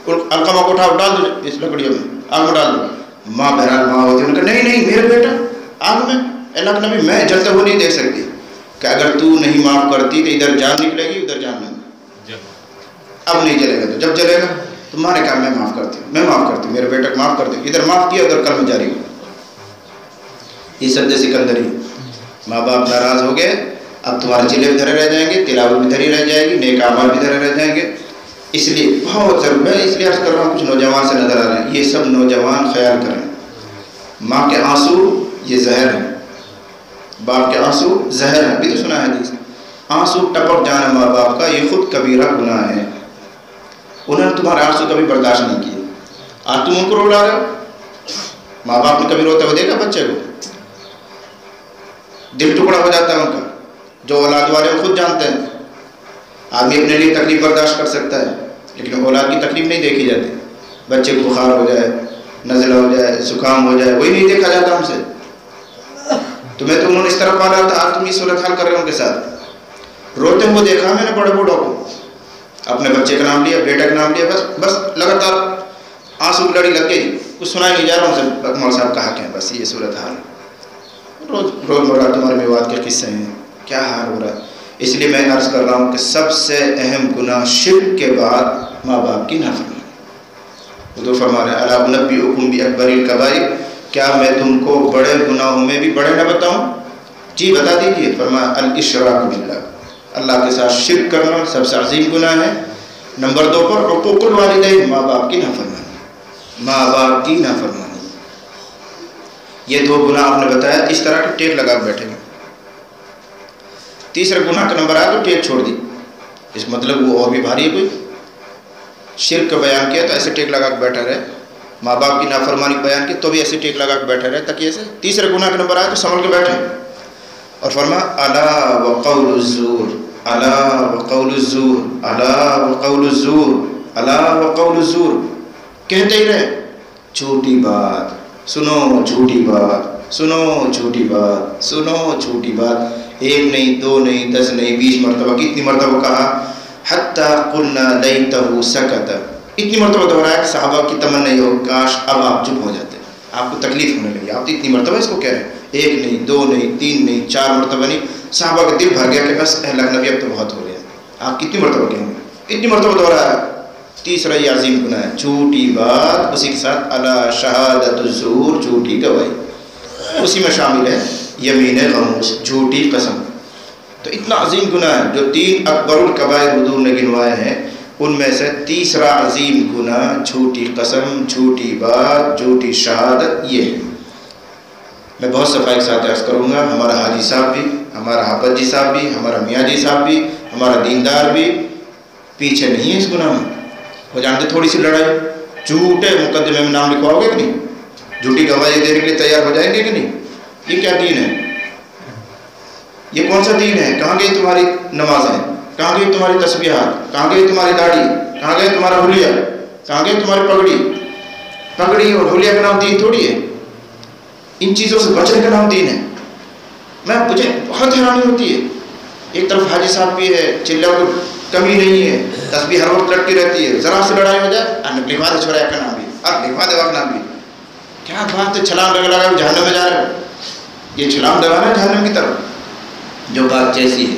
علقمہ کو اٹھاؤ ڈال دو اس لکڑیوں میں، آگ میں ڈال دو۔ ماں بہرحال ماں ہوتی ہے، انہوں نے کہا نہیں میرے بیٹا آگ میں، اللہ کے نبی میں جلتے ہوئے نہیں دیکھ سکتی، کہ اگر تو نہیں معاف کرتی تو ادھر جان نکلے گی ادھر جان نہیں، اب نہیں جلے گا، تو جب جلے گا تو ماں نے کہا میں معاف کرتی ہوں، میں معاف کرتی ہوں، میرے بیٹے کو معاف کرتی ہوں، ادھر معاف کیا ادھر کلمہ جاری ہو۔ یہ سد سکندری، ماں باپ ناراض ہو گئے، اب تمہارے چلے بھی دھرے رہ جائیں گے، تلاوت بھی دھری رہ جائے گی، نیک اعمال بھی دھرے رہ جائیں گے۔ اس لیے بہت ضرور ہے، اس لیے عرض کر رہا ہوں، کچھ نوجوان سے نظر آ رہے ہیں، یہ سب نوجوان خیال کریں، ماں کے آنسو یہ زہر ہے، باپ کے آنسو زہر ہے، ابھی تو سنا ہے حدیث، آنسو ٹپک جانا ماں باپ کا یہ خود کبیرہ گناہ ہے، انہوں نے تمہارے آنسو کبھی برداشت نہیں کیے، آج تم ان کو رولا رہے ہو۔ ماں باپ نے کبھی روتے ہوئے دیکھا بچے کو؟ دل ٹکڑا ہو جاتا ہے ان کا، جو اولاد والے خود جانتے ہیں، آدمی اپنے لیے تکلیف برداشت کر سکتا ہے لیکن اولاد کی تکلیف نہیں دیکھی جاتی، بچے کو بخار ہو جائے، نزلہ ہو جائے، زکام ہو جائے، وہی نہیں دیکھا جاتا ہم سے۔ تمہیں تو انہوں نے اس طرح پالا تھا، آج تم یہ صورت حال کر رہے ہو ان کے ساتھ، روتے ہوئے دیکھا میں نے بڑے بوڑھوں کو، اپنے بچے کا نام لیا، بیٹا کا نام لیا، بس لگاتار آنسو کی لڑی لگ گئی، کچھ سنائی نہیں جا رہا ہوں، مول صاحب کہا کہ بس یہ صورت حال ہے، روز مرہ تمہارے میوات کے قصے ہیں، کیا حال ہو رہا ہے۔ اس لیے میں عرض کر رہا ہوں کہ سب سے اہم گناہ شرک کے بعد ماں باپ کی نافرمانی۔ حضور فرما رہے ہیں الا انبئکم باکبر الکبائر، کیا میں تم کو بڑے گناہوں میں بھی بڑے نہ بتاؤں؟ جی بتا دیجیے۔ فرمایا الاشراک باللہ، اللہ کے ساتھ شرک کرنا سب سے عظیم گناہ ہے۔ نمبر 2 پر حقوق الوالدین، ماں باپ کی نافرمانی، ماں باپ کی نافرمانی۔ یہ 2 گناہ آپ نے بتایا، اس طرح کے ٹیک لگا کے بیٹھے گا۔ تیسرے گناہ کا نمبر آیا تو ٹیک چھوڑ دی، اس مطلب وہ اور بھی بھاری ہے، کوئی شرک کا بیان کیا تو ایسے ٹیک لگا کے بیٹھا رہے، ماں باپ کی نافرمانی بیان کی تو بھی ایسے ٹیک لگا کے بیٹھے رہے تاکہ ایسے۔ تیسرے گناہ کا نمبر آیا تو سنبھل کے بیٹھے، اور فرمایا الا وقول الزور، الا وقول الزور، الا وقول الزور، الا وقول الزور، کہتے ہی رہے جھوٹی بات، سنو جھوٹی بات، سنو جھوٹی بات، سنو جھوٹی بات، 1 نہیں 2 نہیں 10 نہیں 20 مرتبہ، کتنی مرتبہ کہا؟ حتیٰ قلنا لیتہ سکت، اتنی مرتبہ دہرایا کہ صحابہ کی تمنا یہ ہو کاش اب آپ چپ ہو جاتے، آپ کو تکلیف ہونے لگی، آپ اتنی مرتبہ اس کو کہہ رہے ہیں، 1 نہیں 2 نہیں 3 نہیں 4 مرتبہ نہیں، صحابہ کا دل بھر گیا کہ بس اللہ نبی اب تو بہت ہو گیا، آپ کتنی مرتبہ کہیں گے؟ اتنی مرتبہ دہرایا۔ تیسرا یہ عظیم گناہ ہے جھوٹی بات، اسی کے ساتھ الا شہادت الزور، جھوٹی گواہی، اسی میں شامل ہے یمین غموس، جھوٹی قسم۔ تو اتنا عظیم گناہ ہے جو 3 اکبر الکبائر حضور نے گنوائے ہیں، ان میں سے تیسرا عظیم گناہ جھوٹی قسم، جھوٹی بات، جھوٹی شہادت، یہ ہے۔ میں بہت صفائی کے ساتھ عرض کروں گا، ہمارا حاجی صاحب بھی، ہمارا حافظ جی صاحب بھی، ہمارا میاں جی صاحب بھی، ہمارا دیندار بھی پیچھے نہیں ہے اس گناہ میں۔ ہو جانتے تھوڑی سی لڑائی، جھوٹے مقدمے میں نام لکھواؤ گے کہ نہیں؟ جھوٹی گواہی دینے کے لیے تیار ہو جائیں گے کہ نہیں؟ یہ کیا دین ہے؟ یہ کون سا دین ہے؟ کہاں گئی تمہاری نمازیں؟ کہاں گئی تمہاری تسبیحات؟ کہاں گئی تمہاری داڑھی؟ کہاں گئی تمہارا حلیہ؟ کہاں گئی تمہاری پگڑی؟ پگڑی اور حلیہ کا نام دین تھوڑی ہے، ان چیزوں سے بچنے کا نام دین ہے۔ مجھے بہت حیرانی ہوتی ہے، ایک طرف حاجی صاحب بھی ہے، چلہ کو کمی نہیں ہے، تسبیح ہر وقت لٹتی رہتی ہے، ذرا سے لڑائی ہو جائے لکھوا دے چھوڑا کا نام بھی، اب لکھوا دے کا نام بھی، کیا بات ہے، چھلانگ لگا جہنم میں جا رہے ہو، یہ چھلانگ لگانا ہے جہنم کی طرف۔ جو بات جیسی ہے،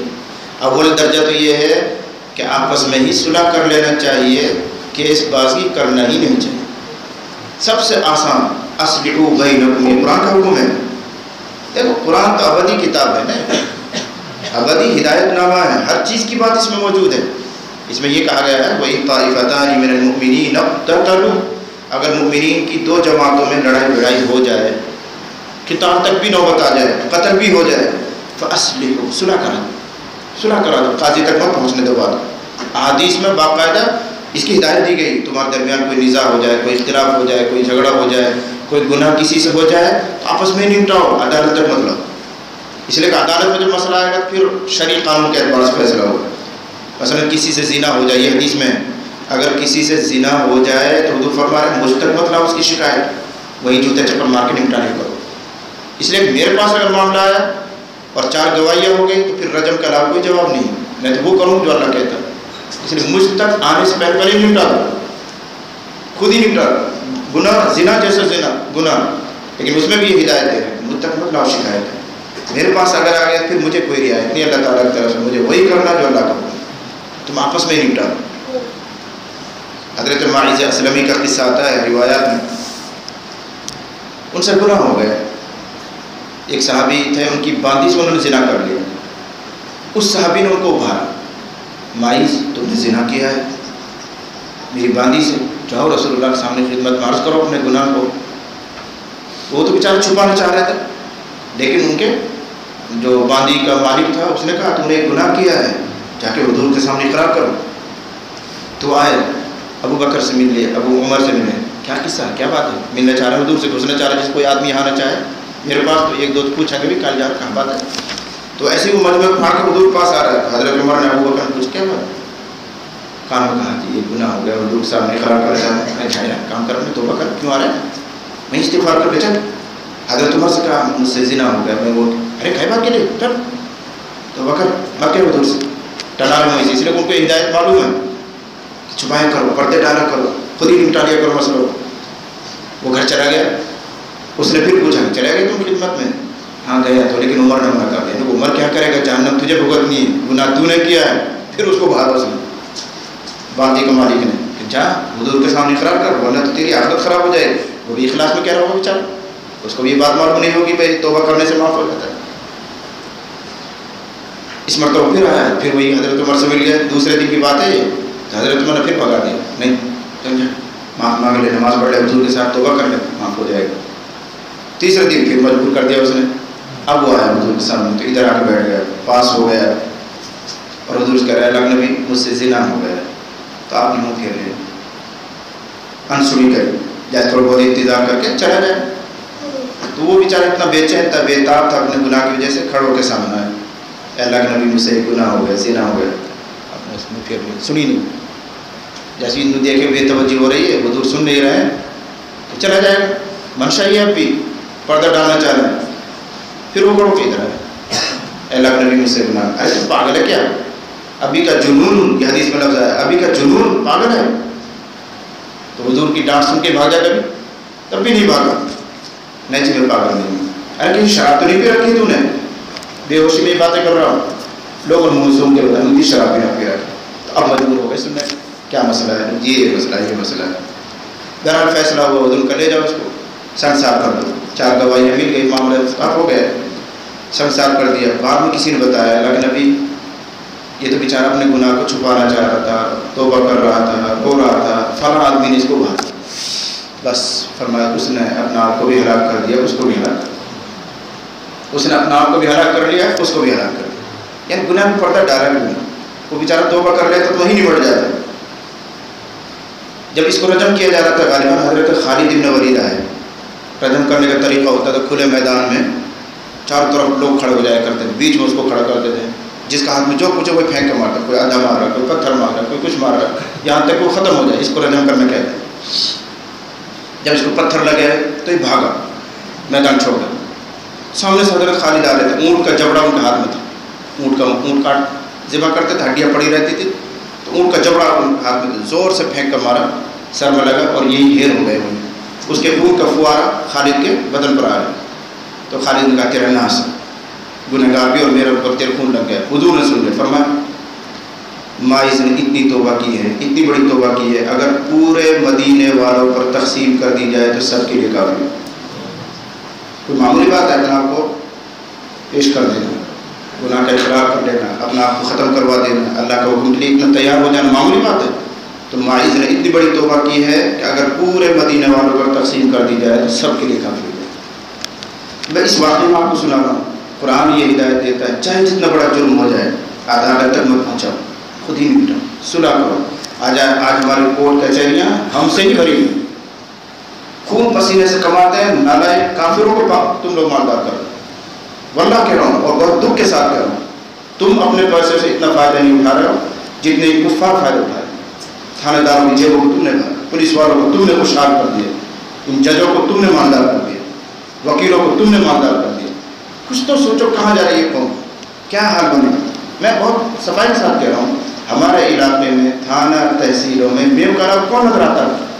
اول درجہ تو یہ ہے کہ آپس میں ہی صلح کر لینا چاہیے، کیس بازی کرنا ہی نہیں چاہیے۔ سب سے آسان اصلحوا بینکم، یہ قرآن کا حکم ہے۔ دیکھو قرآن تو ابدی کتاب ہے نا، ابدی ہدایت نامہ ہے، ہر چیز کی بات اس میں موجود ہے۔ اس میں یہ کہا گیا ہے وَإِن طَائِفَتَانِ مِنَ الْمُؤْمِنِينَ اقْتَتَلُوا، اگر مؤمنین کی 2 جماعتوں میں لڑائی بھڑائی ہو جائے، قتال تک بھی نوبت آ جائے، قتل بھی ہو جائے، فَأَصْلِحُوا، صلح کرا دو، قاضی تک مت پہنچنے دو بات۔ احادیث میں باقاعدہ اس کی ہدایت دی گئی، تمہارے درمیان کوئی نزاع ہو جائے، کوئی اختلاف ہو جائے، کوئی جھگڑا ہو جائے، کوئی گناہ کسی سے ہو جائے تو آپس میں نمٹاؤ، عدالت تک مت لاؤ۔ اس لیے کہ عدالت میں جب مسئلہ آئے گا پھر شرعی قانون کے اعتبار سے فیصلہ ہوگا۔ مثلا کسی سے زنا ہو جائے، یہ حدیث میں اگر کسی سے زنا ہو جائے تو حضور فرما رہے ہیں مجھ تک مت لاؤ اس کی شکایت، وہیں جوتے چپل مار کے نمٹانے کرو۔ اس لیے میرے پاس اگر معاملہ آیا اور 4 گواہیاں ہو گئی تو پھر رجم کا لا کوئی جواب نہیں، میں تو وہ کروں جو اللہ کہتا ہے۔ اس لیے مجھ تک آنے سے پہلے نمٹا دو، خود ہی نمٹا دو۔ گناہ زنا جیسا زنا گناہ، لیکن اس میں بھی یہ ہدایت ہے مجھ تک مت لاؤ شکایت ہے، میرے پاس اگر آ گیا پھر مجھے کوئی رعایت نہیں اللہ تعالیٰ کی طرف سے، مجھے وہی کرنا جو اللہ کا حکم ہے، تم آپس میں ہی نمٹا دو۔ حضرت ماعز اسلمی کا قصہ آتا ہے روایات میں، ان سے گناہ ہو گئے، ایک صحابی تھے ان کی باندی سے انہوں نے زنا کر لیا، اس صحابی نے ان کو ابھارا، ماعز تم نے زنا کیا ہے میری باندی سے، جاؤ رسول اللہ کے سامنے خدمت میں عرض کرو اپنے گناہ کو۔ وہ تو بیچارے چھپانا چاہ رہے تھے، لیکن ان کے جو باندی کا مالک تھا اس نے کہا تم نے ایک گناہ کیا ہے، جا کے حضور کے سامنے اقرار کرو۔ تو آئے ابو بکر سے مل لیے، ابو عمر سے ملے، کیا قصہ ہے، کیا بات ہے، ملنا چاہ رہے حضور سے، گھسنا چاہ رہے، جس کوئی آدمی یہاں نہ چاہے میرے پاس تو 1-2 پوچھا کہ بھی کل جا کہاں بات ہے۔ تو ایسے ہی وہ مجمع پھاڑ کے حضور کے پاس آ رہا ہے، حضرت عمر نے ابو بکر پوچھ کیا بات، کان میں کہا کہ یہ گناہ ہو گیا، حضور کے سامنے اقرار کر رہا ہے، کام کر میں توبہ کر، کیوں آ رہا ہے، میں استغفار کر بیٹھا۔ حضرت عمر سے کہا مجھ سے زنا ہو گیا، میں وہ ارے کھائی بات کے لیے چل توبہ کر، بات کر حضور سے، ٹلال میں اس لیے ان کو ہدایت معلوم ہے چھپایا کرو، پردے ڈالا کرو، خود ہی نپٹا لیا کرو مسئلہ. وہ گھر چلا گیا. اس نے پھر پوچھا چلا گیا تم خدمت میں؟ ہاں گیا تو، لیکن عمر نے منع کر دیا. عمر کیا کرے گا، جہنم تجھے بھگتنی ہے، گناہ تو نے کیا ہے. پھر اس کو بہارا اس نے باندھی کا مالک نے کہ جا حضور کے سامنے اقرار کر، ورنہ تو تیری آخرت خراب ہو جائے گی. وہ بھی اخلاص میں کہہ رہا ہوگا بیچارہ، اس کو بھی یہ بات معلوم نہیں ہوگی بھائی توبہ کرنے سے معاف ہو جاتا ہے. اس مرتبہ پھر آیا، پھر وہی حضرت عمر سے مل گیا. دوسرے دن کی بات ہے یہ، حضرت عمر نے پھر پکڑ دیا، نہیں سمجھا، معاف مانگ لے، نماز پڑھ لے، حضور کے ساتھ توبہ کر لے، معاف ہو جائے گا. تیسرے دن پھر مجبور کر دیا اس نے. اب وہ آیا حضور کے سامنے تو ادھر آ کے بیٹھ گیا، پاس ہو گیا اور حضور سے کہہ رہا ہے اللہ نبی مجھ سے زنا ہو گیا. تو آپ نے منہ پھیر لیا، انسنی کری، جیسے تھوڑا بہت انتظار کر کے چلا جائے. تو وہ بیچارہ اتنا بے چین تھا، بے تاب تھا اپنے گناہ کی وجہ سے، کھڑ ہو کے سامنے آیا، اللہ کے نبی مجھ سے گناہ ہو گیا، زنا ہو گیا. آپ نے اس میں پھیر لیا، سنی نہیں. جیسے انہوں دیکھے بے توجہ ہو رہی ہے، حضور سن نہیں رہے ہیں تو چلا جائے گا. منشا ہی ہے اب بھی پردہ ڈالنا چاہ رہے ہیں. پھر وہ کڑو کے ادھر ہے، اللہ کے نبی مجھ سے گناہ. ارے تو پاگل ہے کیا، ابھی کا جنون، یہ حدیث میں لفظ ہے ابھی کا جنون، پاگل ہے. تو حضور کی ڈانٹ سن کے بھاگ جائے کبھی، تب بھی نہیں بھاگا. نہیں جی میں پاگل نہیں ہوں. ارے کہیں شراب تو نہیں پی رکھی تو نے، بے ہوشی میں باتیں کر رہا ہوں. لوگوں نے منہ سن کے بتایا مجھے شراب بھی نہ پی رکھی. تو اب مجبور ہو گئے سننے کیا مسئلہ ہے، یہ مسئلہ ہے، یہ مسئلہ ہے. بہرحال فیصلہ ہوا، حضور کا لے جاؤ اس کو سنسار کر دو. 4 گواہیاں مل گئی، معاملہ صاف ہو گیا، سنسار کر دیا. بعد میں کسی نے بتایا اللہ کے نبی یہ تو بیچارہ اپنے گناہ کو چھپانا چاہ رہا تھا، توبہ کر رہا تھا، رو رہا تھا، فلاں آدمی نے اس کو مارا. بس فرمایا اس نے اپنا آپ کو بھی ہلاک کر دیا، اس کو بھی ہلاک کر دیا. اس نے اپنا آپ کو بھی ہلاک کر لیا، اس کو بھی ہلاک کر دیا. یعنی گناہ میں پردہ ڈالا کیوں نہیں؟ وہ بیچارہ توبہ کر لیتا تو وہیں نمٹ جاتا. جب اس کو رجم کیا جا رہا تھا غالباً حضرت خالد بن ولید آئے. رجم کرنے کا طریقہ ہوتا تھا کھلے میدان میں چاروں طرف لوگ کھڑے ہو جایا کرتے تھے، بیچ میں اس کو کھڑا کرتے تھے. جس کا ہاتھ میں جو کچھ ہے وہ پھینک کے مارتا، کوئی آدھا مار رہا، کوئی پتھر مار رہا، کوئی کچھ مار رہا، یہاں تک وہ ختم ہو جائے. اس کو رجم کرنا کہتے ہیں. جب اس کو پتھر لگے تو یہ بھاگا، میدان چھوڑ کر. سامنے سے حضرت خالد آ رہے تھے، اونٹ کا جبڑا ان کے ہاتھ میں تھا. اونٹ کاٹ ذبح کرتے تھے، ہڈیاں پڑی رہتی تھی، تو اونٹ کا جبڑا ہاتھ میں تھا. زور سے پھینک کر مارا، سر میں لگا اور یہی ڈھیر ہو گئے. اس کے خون کا فوارہ خالد کے بدن پر آیا. تو خالد نے کہا تیرا ناس گنہگار بھی اور میرے اوپر تیرا خون لگ گیا. حضور نے سن لیا، فرمایا مائز نے اتنی توبہ کی ہے، اتنی بڑی توبہ کی ہے، اگر پورے مدینے والوں پر تقسیم کر دی جائے تو سب کے لیے کافی ہے. کوئی معمولی بات ہے اپنا آپ کو پیش کر دینا، گناہ کا اقرار کر لینا، اپنا آپ کو ختم کروا دینا، اللہ کا حکم کے لیے اتنا تیار ہو جانا معمولی بات ہے. تو مائز نے اتنی بڑی توبہ کی ہے کہ اگر پورے مدینے والوں پر تقسیم کر دی جائے تو سب کے لیے کافی ہے. میں اس واقعے میں آپ کو سنا رہا ہوں. قرآن یہ ہدایت دیتا ہے چاہے جتنا بڑا جرم ہو جائے عدالت تک مت پہنچاؤ، خود ہی نپٹاؤ، صلح کرو. آج ہماری کورٹ کچہریاں ہم سے ہی بھری ہیں، خون پسینے سے کماتے ہیں نالائق کافروں کو تم لوگ مالدار کرو. واللہ کہہ رہا ہوں اور بہت دکھ کے ساتھ کہہ رہا ہوں، تم اپنے پیسے سے اتنا فائدہ نہیں اٹھا رہے ہو جتنے کفار فائدہ اٹھا رہے. تھانے داروں کی جیبوں کو تم نے بھرا، پولیس والوں کو تم نے خوشحال کر دیا، ان ججوں کو تم نے مالدار کر دیا، وکیلوں کو تم نے مالدار کر دیا. کچھ تو سوچو کہاں جا رہی ہے قوم، کیا حال بنے. میں بہت صفائی کے ساتھ کہہ رہا ہوں، ہمارے علاقے میں تھانہ تحصیلوں میں بیوقارا کون نظر آتا ہے؟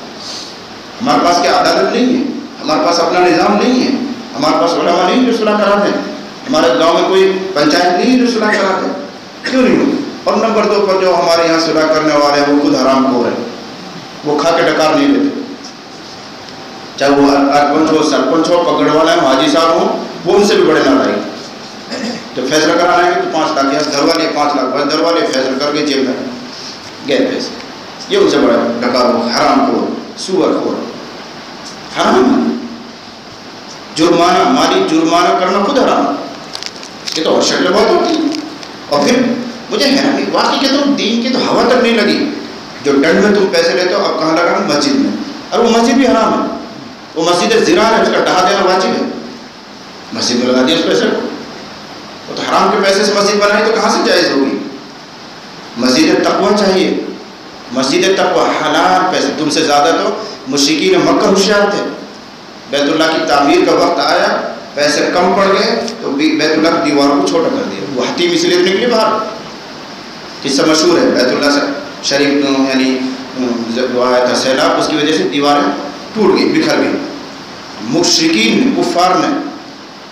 ہمارے پاس کیا عدالت نہیں ہے؟ ہمارے پاس اپنا نظام نہیں ہے؟ ہمارے پاس علماء نہیں جو صلح کراتے ہیں؟ ہمارے گاؤں میں کوئی پنچایت نہیں ہے جو صلح کراتے ہیں؟ کیوں نہیں ہوگی؟ اور نمبر 2 پر جو ہمارے یہاں صلح کرنے والے ہیں وہ خود حرام خور ہیں، وہ کھا کے ڈکار نہیں لیتے. چاہے وہ ارپنچ ہو، سرپنچ ہو، پکڑ والا ہے، حاجی صاحب ہوں، وہ ان سے بھی بڑے نالائق. جب فیصلہ کرانا ہے تو 5 لاکھ یا گھر والے 5 لاکھ بس گھر والے فیصلہ کر کے جیب میں گئے پیسے. یہ ان سے بڑا ڈکار ہو، حرام خور، سور خور. حرام جرمانہ، مالی جرمانہ کرنا خود حرام. یہ تو اور شکلیں بہت ہوتی ہیں. اور پھر مجھے حیرانی واقعی کہ تم دین کی تو ہوا تک نہیں لگی. جو ڈنڈ میں تم پیسے لیتے ہو اب کہاں لگا؟ مسجد میں. اور وہ مسجد بھی حرام ہے، وہ مسجد زرار ہے، اس کا ڈھا دینا واجب ہے. مسجد میں لگا دیا اس پیسے کو، وہ تو حرام کے پیسے سے مسجد بنائی تو کہاں سے جائز ہوگی؟ مسجد تقویٰ چاہیے، مسجد تقویٰ حلال پیسے. تم سے زیادہ تو مشرکین مکہ ہوشیار تھے. بیت اللہ کی تعمیر کا وقت آیا، پیسے کم پڑ گئے تو بیت اللہ کی دیواروں کو چھوٹا کر دیا. وہ حتیم اس لیے نکلی باہر. قصہ مشہور ہے بیت اللہ سے شریف یعنی جو آیا تھا سیلاب، اس کی وجہ سے دیواریں ٹوٹ گئی، بکھر گئی. مشرکین کفار نے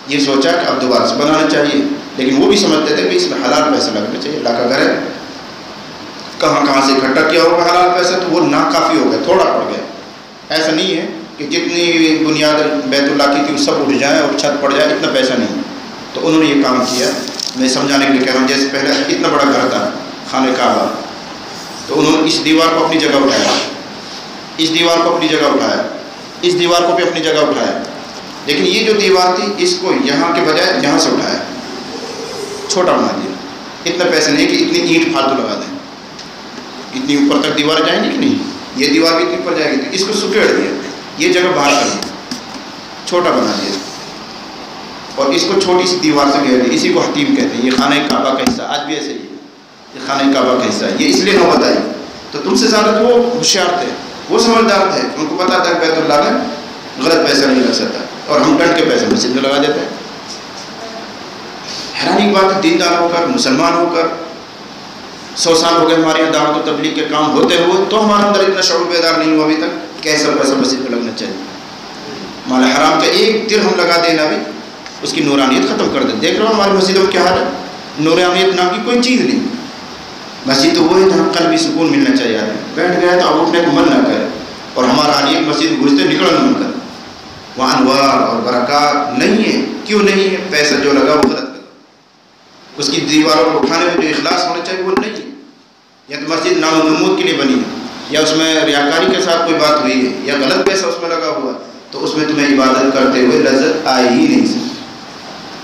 یہ سوچا کہ اب دوبارہ سے بنانا چاہیے، لیکن وہ بھی سمجھتے تھے کہ اس میں حلال پیسہ لگنا چاہیے. اللہ کا گھر ہے، کہاں کہاں سے اکٹھا کیا ہوگا حلال پیسہ، تو وہ ناکافی ہو گیا، تھوڑا پڑ گیا. ایسا نہیں ہے کہ جتنی بنیاد بیت اللہ کی تھی وہ سب اٹھ جائیں اور چھت پڑ جائے، اتنا پیسہ نہیں. تو انہوں نے یہ کام کیا. میں سمجھانے کے لیے کہہ رہا ہوں، جیسے پہلے اتنا بڑا گھر تھا خانہ کعبہ، تو انہوں نے اس دیوار کو اپنی جگہ اٹھایا، اس دیوار کو اپنی جگہ اٹھایا، اس دیوار کو بھی اپنی جگہ اٹھایا. لیکن یہ جو دیوار تھی اس کو یہاں کے بجائے یہاں سے اٹھایا، چھوٹا بنا دیا. اتنا پیسہ نہیں کہ اتنی اینٹ فالتو لگا دیں، اتنی اوپر تک دیوار جائیں گی کہ نہیں، یہ دیوار بھی اتنی اوپر جائے گی. تو اس کو سکیڑ دیا، یہ جگہ باہر کر دیا، چھوٹا بنا دیا، اور اس کو چھوٹی سی دیوار سے گھیر دیا. اسی کو حتیم کہتے ہیں. یہ خانہ کعبہ کا حصہ آج بھی ایسے ہی ہے، یہ خانہ کعبہ کا حصہ ہے. یہ اس لیے نہ بتائی. تو تم سے زیادہ تو وہ ہوشیار تھے، وہ سمجھدار تھے، ان کو پتا تھا بیت اللہ میں غلط پیسہ نہیں لگ سکتا، اور ہم ڈنڈ کے پیسے مسجد میں لگا دیتے ہیں. حیرانی کی بات ہے، دیندار ہو کر، مسلمان ہو کر 100 سال ہو گئے ہمارے یہاں دعوت و تبلیغ کے کام ہوتے ہوئے، تو ہمارے اندر اتنا شعور بیدار نہیں ہوا ابھی تک کیسا پیسہ مسجد میں لگنا چاہیے. مال حرام کا ایک درہم لگا دینا بھی اس کی نورانیت ختم کر دے. دیکھ رہے ہو ہماری مسجدوں میں کیا حال ہے، نورانیت نام کی کوئی چیز نہیں. مسجد تو وہ ہے جہاں قلبی سکون ملنا چاہیے. آدمی بیٹھ گیا تو اب اٹھنے کو من نہ کرے، اور ہمارا حال یہ مسجد میں گھستے نکلنا من کرے. وہاں انوار اور برکات نہیں ہے. کیوں نہیں ہے؟ پیسہ جو لگا وہ غلط لگا. اس کی دیواروں کو اٹھانے میں جو اخلاص ہونا چاہیے وہ نہیں ہے. یا تو مسجد نام و نمود کے لیے بنی ہے، یا اس میں ریاکاری کے ساتھ کوئی بات ہوئی ہے، یا غلط پیسہ اس میں لگا ہوا، تو اس میں تمہیں عبادت کرتے ہوئے لذت آئی ہی نہیں سکتی.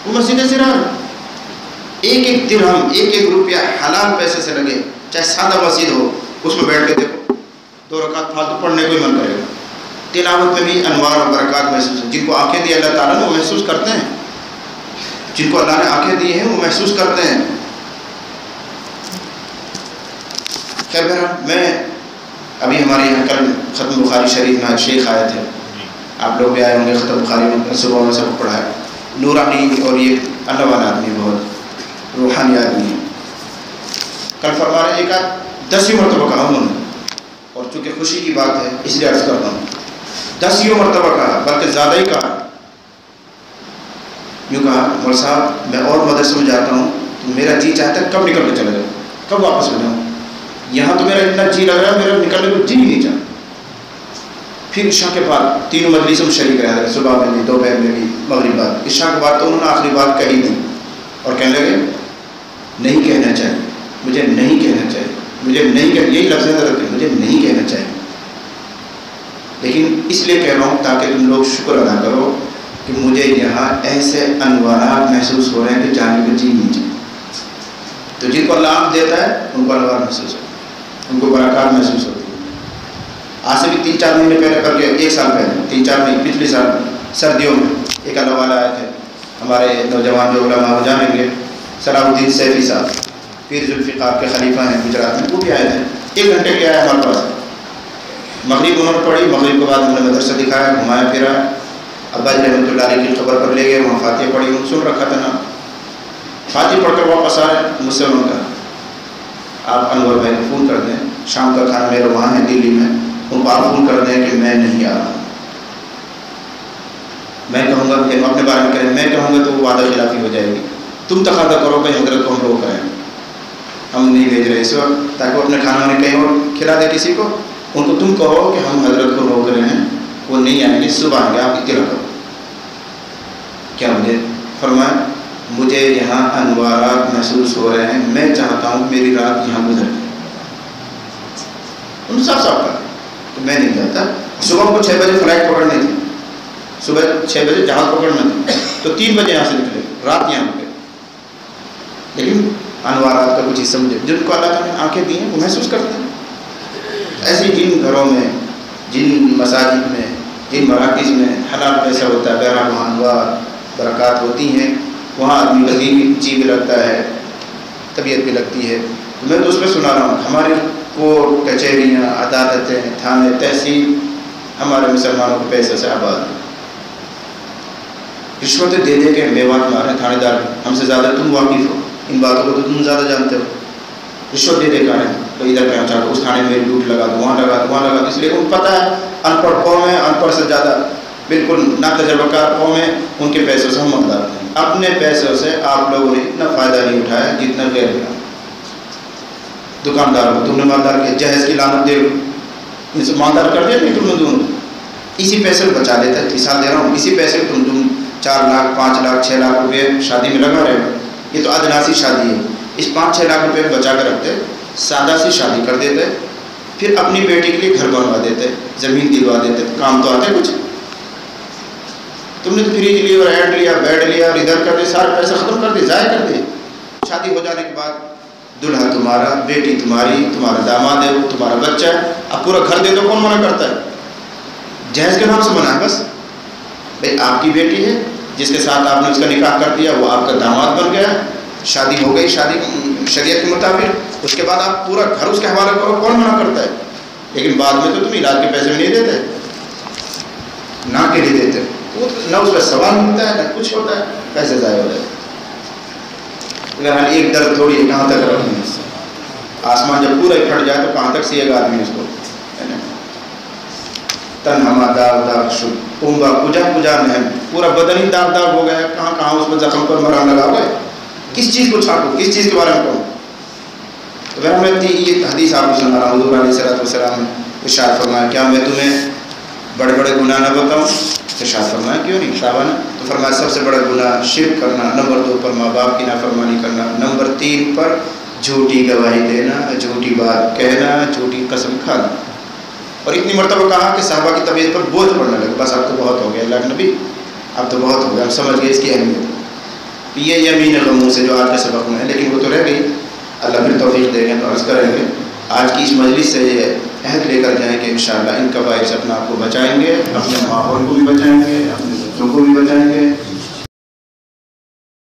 وہ مسجد زرار ایک ایک درہم، ایک ایک روپیہ حلال پیسے سے لگے، چاہے سادہ مسجد ہو، اس میں بیٹھ کے دیکھو 2 رکعت فالتو پڑھنے کو ہی من کرے گا. تلاوت میں بھی انوار اور برکات محسوس ہیں. جن کو آنکھیں دی اللہ تعالیٰ نے وہ محسوس کرتے ہیں، جن کو اللہ نے آنکھیں دی ہیں وہ محسوس کرتے ہیں. خیر بہرحال، میں ابھی ہمارے یہاں کل ختم بخاری شریف میں شیخ آئے تھے، آپ لوگ بھی آئے ہوں گے. ختم بخاری میں صبح میں سب پڑھا ہے. نورانی اور یہ اللہ والا آدمی، بہت روحانی آدمی ہے. کل فرما رہے ایک آدھ 10 مرتبہ کہا انہوں نے، اور چونکہ خوشی کی بات ہے اس لیے عرض کرتا ہوں، 10 مرتبہ کہا، بلکہ زیادہ ہی کہا. یوں کہا، مول صاحب میں اور مدرسے میں جاتا ہوں تو میرا جی چاہتا ہے کب نکل کے چلا جاؤں، کب واپس ہو جاؤں. یہاں تو میرا اتنا جی لگ رہا ہے، میرا نکلنے کو جی نہیں چاہتا. پھر عشاء کے بعد 3 مجلسوں میں شریک رہا، صبح میں بھی، دوپہر میں بھی، مغرب بعد. عشاء کے بعد تو انہوں نے آخری بات کہی نہیں، اور کہنے لگے نہیں کہنا چاہیے، مجھے نہیں کہنا چاہیے، مجھے نہیں کہنا، یہی لفظ ہے، مجھے نہیں کہنا چاہیے. لیکن اس لیے کہہ رہا ہوں تاکہ تم لوگ شکر ادا کرو کہ مجھے یہاں ایسے انوارات محسوس ہو رہے ہیں کہ جانے کو جی نہیں چاہیے. تو جن کو اللہ آنکھ دیتا ہے ان کو انوار محسوس ہوتا ہے، ان کو برکات محسوس ہوتی ہے. آج سے بھی 3-4 مہینے پہلے کر کے 1 سال پہلے، 3-4 مہینے پچھلے سال سردیوں میں ایک اللہ والا آئے تھے. ہمارے نوجوان جو علماء جانیں گے، صلاح الدین سیفی صاحب، پیر ذوالفقار کے خلیفہ ہیں گجرات میں، وہ بھی آئے تھے. 1 گھنٹے کے آئے ہمارے پاس. مغرب انہوں نے پڑھی، مغرب کے بعد انہوں نے مدرسہ دکھایا، گھمایا پھرا. ابا جی رحمۃ اللہ علیہ کی قبر پر لے گئے، وہاں فاتحہ پڑھی، انہوں نے سن رکھا تھا نا. فاتحہ پڑھ کر واپس آئے، مجھ سے انہوں نے کہا آپ انور بھائی کو فون کر دیں، شام کا کھانا میرا وہاں ہے دلی میں، ان کو آپ فون کر دیں کہ میں نہیں آ رہا ہوں. میں کہوں گا کہ اپنے بارے میں کریں، میں کہوں گا تو وہ وعدہ خلافی ہو جائے گی. تم تقاضا کرو کہ حضرت کو ہم روک رہے ہیں، ہم نہیں بھیج رہے اس وقت، تاکہ وہ اپنے کھانا میں کہیں اور کھلا دے کسی کو. ان کو تم کہو کہ ہم حضرت کو روک رہے ہیں، وہ نہیں آئیں گے، صبح آئیں گے، آپ اطلاع کرو. کیا مجھے فرمایا مجھے یہاں انوارات محسوس ہو رہے ہیں، میں چاہتا ہوں میری رات یہاں گزر جائے. ان صاف صاف کہا تو میں نہیں جاتا. صبح کو 6 بجے فلائٹ پکڑنی تھی، صبح 6 بجے جہاز پکڑنا تھا، تو 3 بجے یہاں سے نکلے، رات یہاں پہ. لیکن انوارات کا کچھ حصہ مجھے، جن کو اللہ تعالیٰ نے آنکھیں دی ہیں وہ محسوس کرتے ہیں. ایسے جن گھروں میں، جن مساجد میں، جن مراکز میں حلال پیسہ ہوتا ہے، بہرحال وہاں انوار برکات ہوتی ہیں. وہاں آدمی کا جی بھی لگتا ہے، طبیعت بھی لگتی ہے. تو میں تو اس میں سنا رہا ہوں، ہمارے کورٹ کچہریاں، عدالتیں، تھانے، تحصیل ہمارے مسلمانوں کے پیسے سے آباد ہیں. رشوتیں دے دے کے میوات مارے تھانے دار، ہم سے زیادہ تم واقف ہو ان باتوں کو، تو تم زیادہ جانتے ہو. رشوت دے دے کر تو ادھر پہنچا دو، اس تھانے میں لوٹ لگا دو، وہاں لگا دو، وہاں لگا دو. اس لیے ان کو پتہ ہے ان پڑھ قوم ہے، ان پڑھ سے زیادہ بالکل نہ تجربہ کار قوم ہے، ان کے پیسوں سے ہم مالدار ہیں. اپنے پیسوں سے آپ لوگوں نے اتنا فائدہ نہیں اٹھایا جتنا غیر کا. دکاندار کو تم نے مالدار کیا، جہیز کی لعنت دے مالدار کر دیا نہیں تم نے دونوں. اسی پیسے کو بچا لیتا ہے، مثال دے رہا ہوں، اسی پیسے کو تم 4 لاکھ 5 لاکھ 6 لاکھ روپے شادی میں لگا رہے ہو. یہ تو ادنا سی شادی ہے، اس 5-6 لاکھ روپے بچا کر رکھتے، سادہ سی شادی کر دیتے، پھر اپنی بیٹی کے لیے گھر بنوا دیتے، زمین دلوا دیتے. کام تو آتے کچھ. تم نے تو فریج لیا اور ایڈ لیا، بیڈ لیا اور ادھر کر دے، سارے پیسے ختم کر دے، ضائع کر دے. شادی ہو جانے کے بعد دلہا تمہارا، بیٹی تمہاری، تمہارا داماد ہے، وہ تمہارا بچہ ہے. اب پورا گھر دے دو، کون منع کرتا ہے؟ جہیز کے نام سے منع ہے. بس بھائی آپ کی بیٹی ہے جس کے ساتھ آپ نے اس کا نکاح کر دیا، وہ آپ کا داماد بن گیا، شادی ہو گئی، شادی شریعت کے مطابق. اس کے بعد آپ پورا گھر اس کے حوالے کرو، کون منع کرتا ہے؟ لیکن بعد میں تو تم علاج کے پیسے بھی نہیں دیتے، نہ کے لیے دیتے. نہ اس پہ سوال ملتا ہے، نہ کچھ ہوتا ہے، پیسے ضائع ہو جائے. اگر ایک درد تھوڑی ہے، کہاں تک رکھیں؟ آسمان جب پورا پھٹ جائے تو کہاں تک سیے گا آدمی اس کو؟ تن ہما داغ داغ شد پونگا کجا کجا نہیں، پورا بدن ہی داغ داغ ہو گیا، کہاں کہاں اس پر زخم پر مرہم لگا ہوا ہے. کس چیز کو چھاٹو، کس چیز کے بارے میں کہوں؟ تو پھر میں یہ حدیث آپ کو سنا رہا ہوں. حضور علیہ السلام نے ارشاد فرمایا، کیا میں تمہیں بڑے بڑے گناہ نہ بتاؤں؟ ارشاد فرمایا کیوں نہیں صحابہ نے. تو فرمایا سب سے بڑا گناہ شرک کرنا، نمبر 2 پر ماں باپ کی نافرمانی کرنا، نمبر 3 پر جھوٹی گواہی دینا، جھوٹی بات کہنا، جھوٹی قسم کھانا. اور اتنی مرتبہ کہا کہ صحابہ کی طبیعت پر بوجھ پڑنے لگا. بس اب تو بہت ہو گیا اللہ کے نبی، اب تو بہت ہو گیا، ہم سمجھ گئے اس کی اہمیت. یہ یمین غموس سے جو آج کے سبق میں ہے، لیکن وہ تو رہ گئی. اللہ پھر توفیق دیں گے تو عرض کریں گے. آج کی اس مجلس سے یہ عہد لے کر جائیں کہ انشاءاللہ ان قبائل سے اپنے آپ کو بچائیں گے، اپنے ماحول کو بھی بچائیں گے، اپنے بچوں کو بھی بچائیں گے.